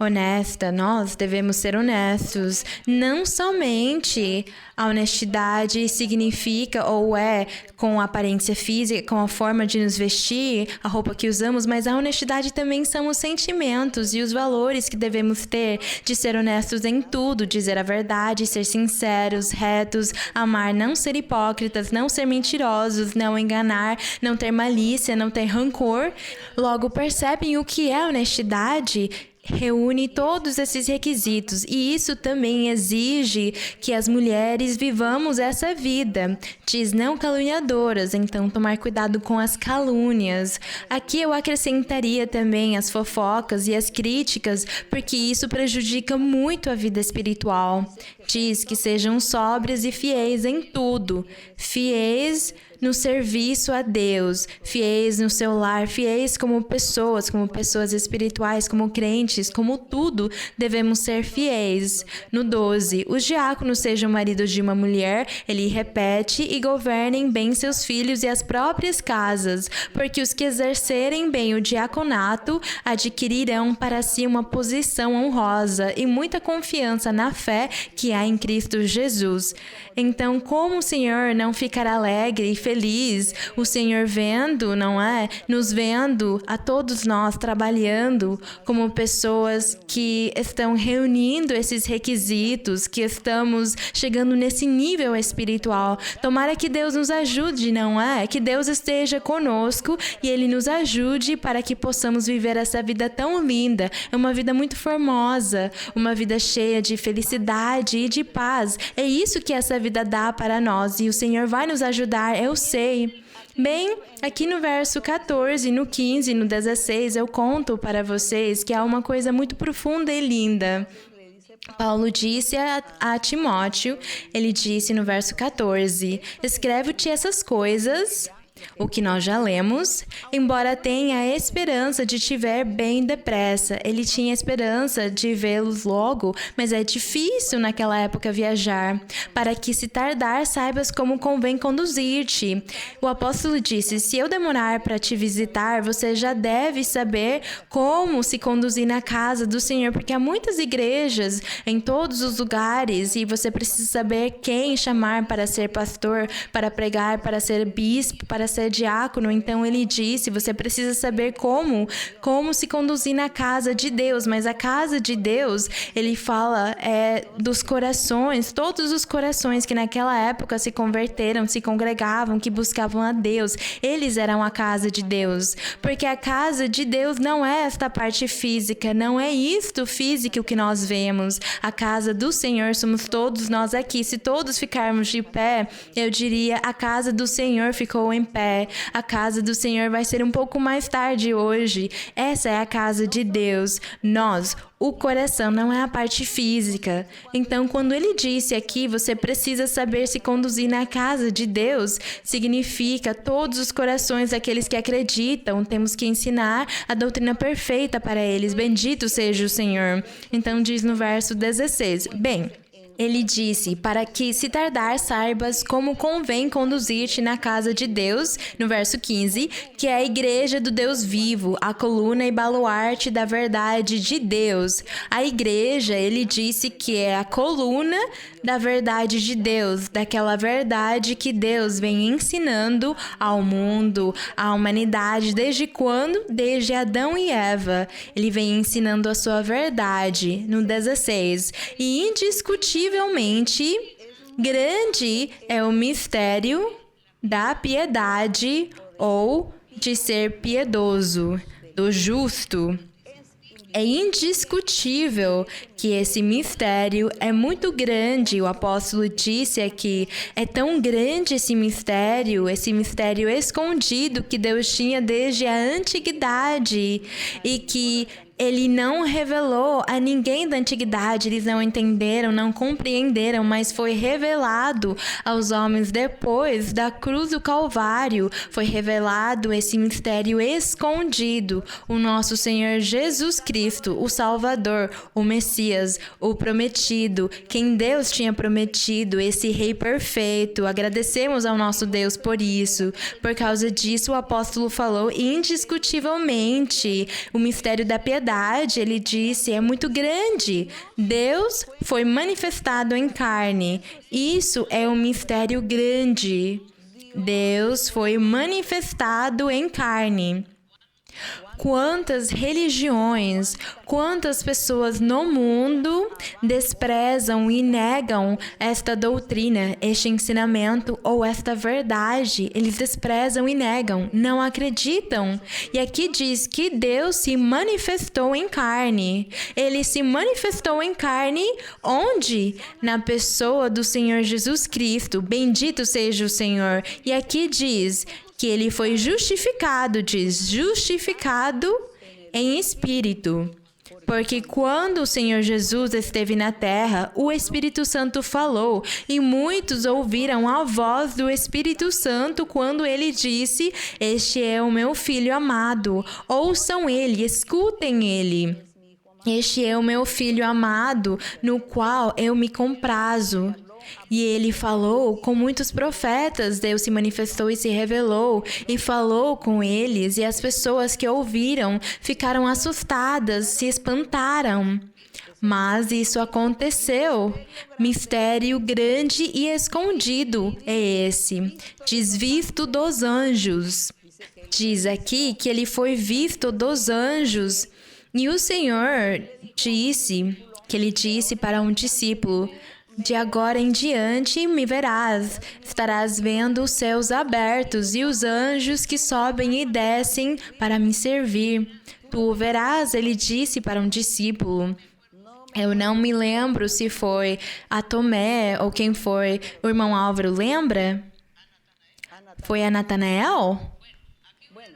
B: honesta, nós devemos ser honestos. Não somente a honestidade significa ou é com a aparência física, com a forma de nos vestir, a roupa que usamos, mas a honestidade também são os sentimentos e os valores que devemos ter de ser honestos em tudo, dizer a verdade, ser sinceros, retos, amar, não ser hipócritas, não ser mentirosos, não enganar, não ter malícia, não ter rancor. Logo, percebem o que é honestidade? Reúne todos esses requisitos e isso também exige que as mulheres vivamos essa vida. Diz não caluniadoras, então tomar cuidado com as calúnias. Aqui eu acrescentaria também as fofocas e as críticas, porque isso prejudica muito a vida espiritual. Diz que sejam sóbrias e fiéis em tudo. Fiéis no serviço a Deus, fiéis no seu lar, fiéis como pessoas espirituais, como crentes, como tudo, devemos ser fiéis. No 12, os diáconos sejam maridos de uma mulher, ele repete, e governem bem seus filhos e as próprias casas, porque os que exercerem bem o diaconato adquirirão para si uma posição honrosa e muita confiança na fé que há em Cristo Jesus. Então, como o Senhor não ficará alegre e feliz, o Senhor vendo, não é? Nos vendo, a todos nós trabalhando como pessoas que estão reunindo esses requisitos, que estamos chegando nesse nível espiritual. Tomara que Deus nos ajude, não é? Que Deus esteja conosco e Ele nos ajude para que possamos viver essa vida tão linda. É uma vida muito formosa, uma vida cheia de felicidade e de paz. É isso que essa vida dá para nós e o Senhor vai nos ajudar, eu sei. Bem, aqui no verso 14, no 15, no 16, eu conto para vocês que há uma coisa muito profunda e linda. Paulo disse a Timóteo, ele disse no verso 14, escrevo-te essas coisas, o que nós já lemos, embora tenha a esperança de te ver bem depressa. Ele tinha esperança de vê-los logo, mas é difícil naquela época viajar. Para que se tardar, saibas como convém conduzir-te. O apóstolo disse, se eu demorar para te visitar, você já deve saber como se conduzir na casa do Senhor, porque há muitas igrejas em todos os lugares e você precisa saber quem chamar para ser pastor, para pregar, para ser bispo, para ser diácono. Então ele disse, você precisa saber como se conduzir na casa de Deus, mas a casa de Deus, ele fala dos corações, todos os corações que naquela época se converteram, se congregavam, que buscavam a Deus, eles eram a casa de Deus, porque a casa de Deus não é esta parte física, não é isto físico que nós vemos, a casa do Senhor somos todos nós aqui. Se todos ficarmos de pé, eu diria, a casa do Senhor ficou em pé. A casa do Senhor vai ser um pouco mais tarde hoje. Essa é a casa de Deus. Nós, o coração, não é a parte física. Então, quando ele disse aqui, você precisa saber se conduzir na casa de Deus, significa todos os corações daqueles que acreditam. Temos que ensinar a doutrina perfeita para eles. Bendito seja o Senhor. Então, diz no verso 16, bem, ele disse, para que se tardar saibas como convém conduzir-te na casa de Deus, no verso 15, que é a igreja do Deus vivo, a coluna e baluarte da verdade de Deus. A igreja, ele disse que é a coluna da verdade de Deus, daquela verdade que Deus vem ensinando ao mundo, à humanidade, desde quando? Desde Adão e Eva. Ele vem ensinando a sua verdade, no 16, e indiscutívelmente grande é o mistério da piedade ou de ser piedoso, do justo. É indiscutível que esse mistério é muito grande. O apóstolo disse aqui, é tão grande esse mistério escondido que Deus tinha desde a antiguidade e que ele não revelou a ninguém da antiguidade, eles não entenderam, não compreenderam, mas foi revelado aos homens depois da cruz do Calvário. Foi revelado esse mistério escondido, o nosso Senhor Jesus Cristo, o Salvador, o Messias, o prometido, quem Deus tinha prometido, esse Rei perfeito. Agradecemos ao nosso Deus por isso. Por causa disso, o apóstolo falou indiscutivelmente o mistério da piedade. verdade, ele disse, é muito grande. Deus foi manifestado em carne. Isso é um mistério grande. Deus foi manifestado em carne. Quantas religiões, quantas pessoas no mundo desprezam e negam esta doutrina, este ensinamento ou esta verdade. Eles desprezam e negam, não acreditam. E aqui diz que Deus se manifestou em carne. Ele se manifestou em carne onde? Na pessoa do Senhor Jesus Cristo. Bendito seja o Senhor. E aqui diz que ele foi justificado, diz justificado em espírito. Porque quando o Senhor Jesus esteve na terra, o Espírito Santo falou, e muitos ouviram a voz do Espírito Santo quando ele disse, este é o meu Filho amado, ouçam ele, escutem ele. Este é o meu Filho amado, no qual eu me comprazo. E ele falou com muitos profetas, Deus se manifestou e se revelou, e falou com eles, e as pessoas que ouviram ficaram assustadas, se espantaram. Mas isso aconteceu. Mistério grande e escondido é esse, desvisto dos anjos. Diz aqui que ele foi visto dos anjos, e o Senhor disse, que ele disse para um discípulo, de agora em diante me verás, estarás vendo os céus abertos e os anjos que sobem e descem para me servir. Tu o verás, ele disse para um discípulo. Eu não me lembro se foi a Tomé ou quem foi. O irmão Álvaro lembra? Foi a Natanael?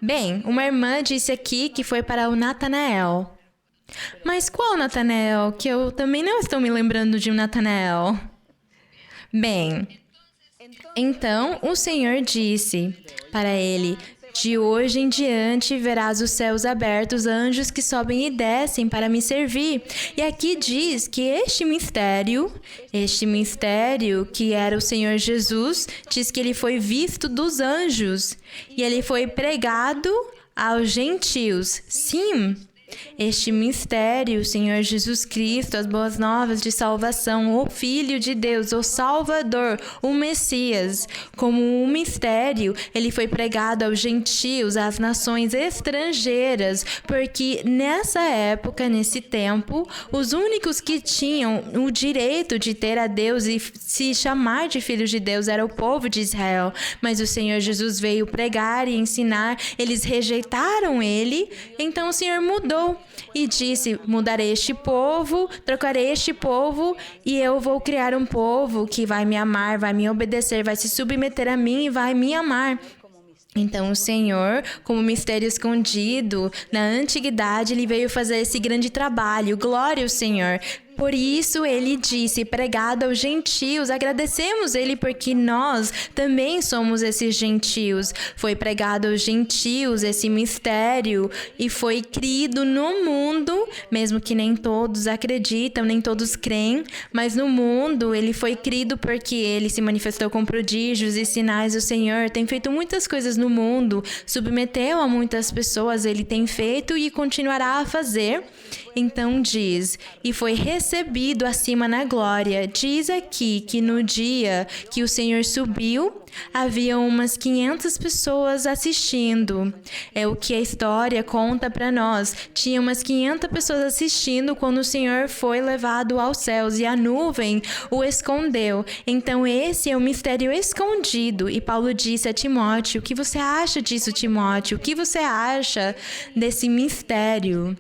B: Bem, uma irmã disse aqui que foi para o Natanael. Mas qual Natanael? Que eu também não estou me lembrando de um Natanael. Bem, então o Senhor disse para ele, de hoje em diante verás os céus abertos, anjos que sobem e descem para me servir. E aqui diz que este mistério que era o Senhor Jesus, diz que ele foi visto dos anjos e ele foi pregado aos gentios. Sim. Este mistério, o Senhor Jesus Cristo, as boas novas de salvação, o Filho de Deus, o Salvador, o Messias, como um mistério, ele foi pregado aos gentios, às nações estrangeiras, porque nessa época, nesse tempo, os únicos que tinham o direito de ter a Deus e se chamar de filhos de Deus era o povo de Israel, mas o Senhor Jesus veio pregar e ensinar, eles rejeitaram ele, então o Senhor mudou e disse, mudarei este povo, trocarei este povo e eu vou criar um povo que vai me amar, vai me obedecer, vai se submeter a mim e vai me amar. Então o Senhor, como mistério escondido, na antiguidade, ele veio fazer esse grande trabalho. Glória ao Senhor. Por isso ele disse, pregado aos gentios, agradecemos ele porque nós também somos esses gentios. Foi pregado aos gentios esse mistério e foi crido no mundo, mesmo que nem todos acreditam, nem todos creem, mas no mundo ele foi crido porque ele se manifestou com prodígios e sinais. O Senhor tem feito muitas coisas no mundo, submeteu a muitas pessoas, ele tem feito e continuará a fazer. Então diz, e foi recebido acima na glória. Diz aqui que no dia que o Senhor subiu, havia umas 500 pessoas assistindo. É o que a história conta para nós. Tinha umas 500 pessoas assistindo quando o Senhor foi levado aos céus e a nuvem o escondeu. Então esse é o mistério escondido. E Paulo disse a Timóteo, o que você acha disso, Timóteo? O que você acha desse mistério?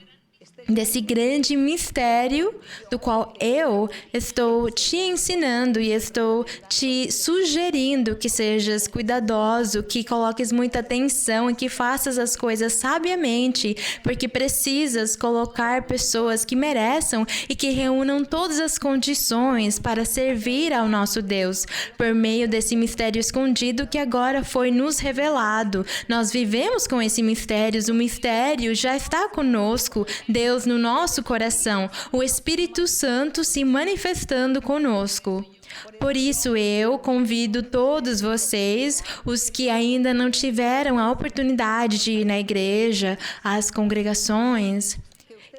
B: Desse grande mistério do qual eu estou te ensinando e estou te sugerindo que sejas cuidadoso, que coloques muita atenção e que faças as coisas sabiamente, porque precisas colocar pessoas que mereçam e que reúnam todas as condições para servir ao nosso Deus, por meio desse mistério escondido que agora foi nos revelado. Nós vivemos com esse mistério, o mistério já está conosco, Deus no nosso coração, o Espírito Santo se manifestando conosco. Por isso eu convido todos vocês, os que ainda não tiveram a oportunidade de ir na igreja, às congregações,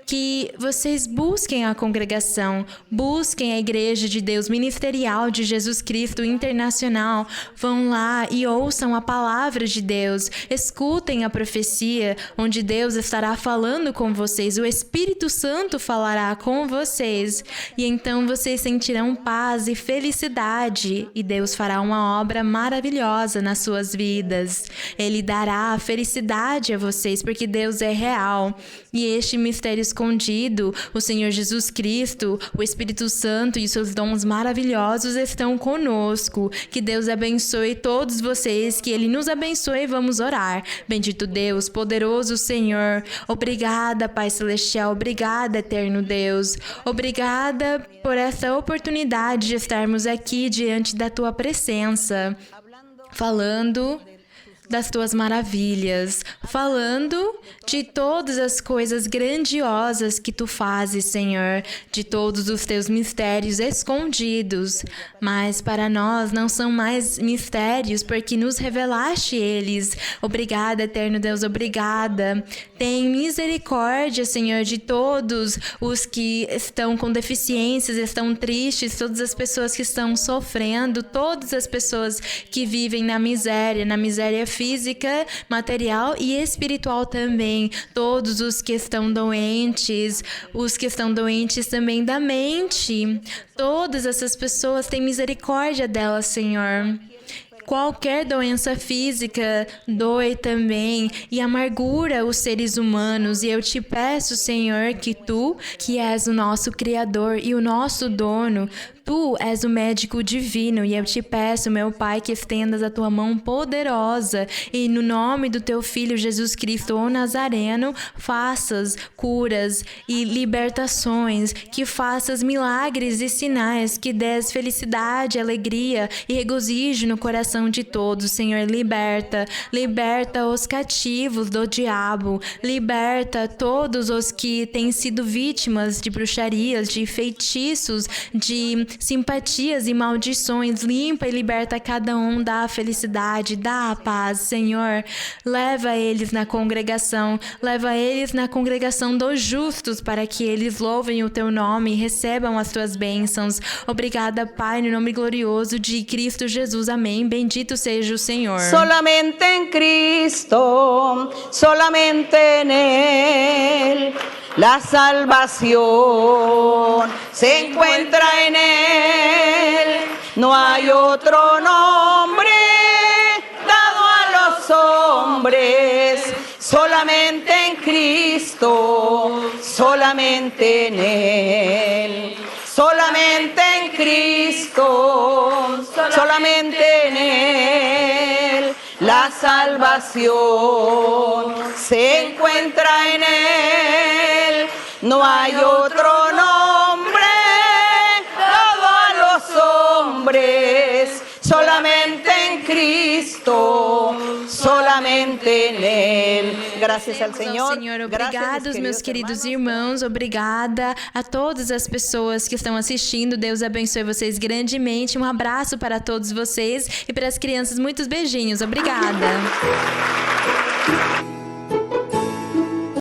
B: que vocês busquem a congregação, busquem a Igreja de Deus Ministerial de Jesus Cristo Internacional. Vão lá e ouçam a palavra de Deus, escutem a profecia, onde Deus estará falando com vocês, o Espírito Santo falará com vocês, e então vocês sentirão paz e felicidade, e Deus fará uma obra maravilhosa nas suas vidas. Ele dará felicidade a vocês, porque Deus é real. E este mistério escondido, o Senhor Jesus Cristo, o Espírito Santo e os seus dons maravilhosos estão conosco. Que Deus abençoe todos vocês, que Ele nos abençoe. Vamos orar. Bendito Deus, poderoso Senhor, obrigada, Pai Celestial, obrigada, eterno Deus, obrigada por essa oportunidade de estarmos aqui diante da Tua presença, falando das Tuas maravilhas, falando de todas as coisas grandiosas que Tu fazes, Senhor, de todos os Teus mistérios escondidos, mas para nós não são mais mistérios, porque nos revelaste eles. Obrigada, eterno Deus, obrigada. Tem misericórdia, Senhor, de todos os que estão com deficiências, estão tristes, todas as pessoas que estão sofrendo, todas as pessoas que vivem na miséria física, material e espiritual também. Todos os que estão doentes também da mente. Todas essas pessoas, têm misericórdia delas, Senhor. Qualquer doença física doe também e amargura os seres humanos. E eu te peço, Senhor, que Tu, que és o nosso Criador e o nosso dono, Tu és o médico divino, e eu te peço, meu Pai, que estendas a Tua mão poderosa e no nome do Teu Filho Jesus Cristo, o Nazareno, faças curas e libertações, que faças milagres e sinais, que des felicidade, alegria e regozijo no coração de todos. Senhor, liberta os cativos do diabo, liberta todos os que têm sido vítimas de bruxarias, de feitiços, de simpatias e maldições. Limpa e liberta cada um, dá a felicidade, dá a paz, Senhor. Leva eles na congregação dos justos, para que eles louvem o Teu nome e recebam as Tuas bênçãos. Obrigada, Pai, no nome glorioso de Cristo Jesus. Amém. Bendito seja o Senhor.
A: Solamente en Cristo, solamente en Él, la salvación se encuentra en Él. No hay otro nombre dado a los hombres, solamente en Cristo, solamente en Él. Solamente en Cristo, solamente en Él, la salvación se encuentra en Él. No hay otro nombre dado a los hombres, solamente en Cristo, solamente en Él. Graças ao Senhor.
B: Obrigados, meus queridos irmãos. Obrigada a todas as pessoas que estão assistindo. Deus abençoe vocês grandemente. Um abraço para todos vocês e para as crianças. Muitos beijinhos. Obrigada.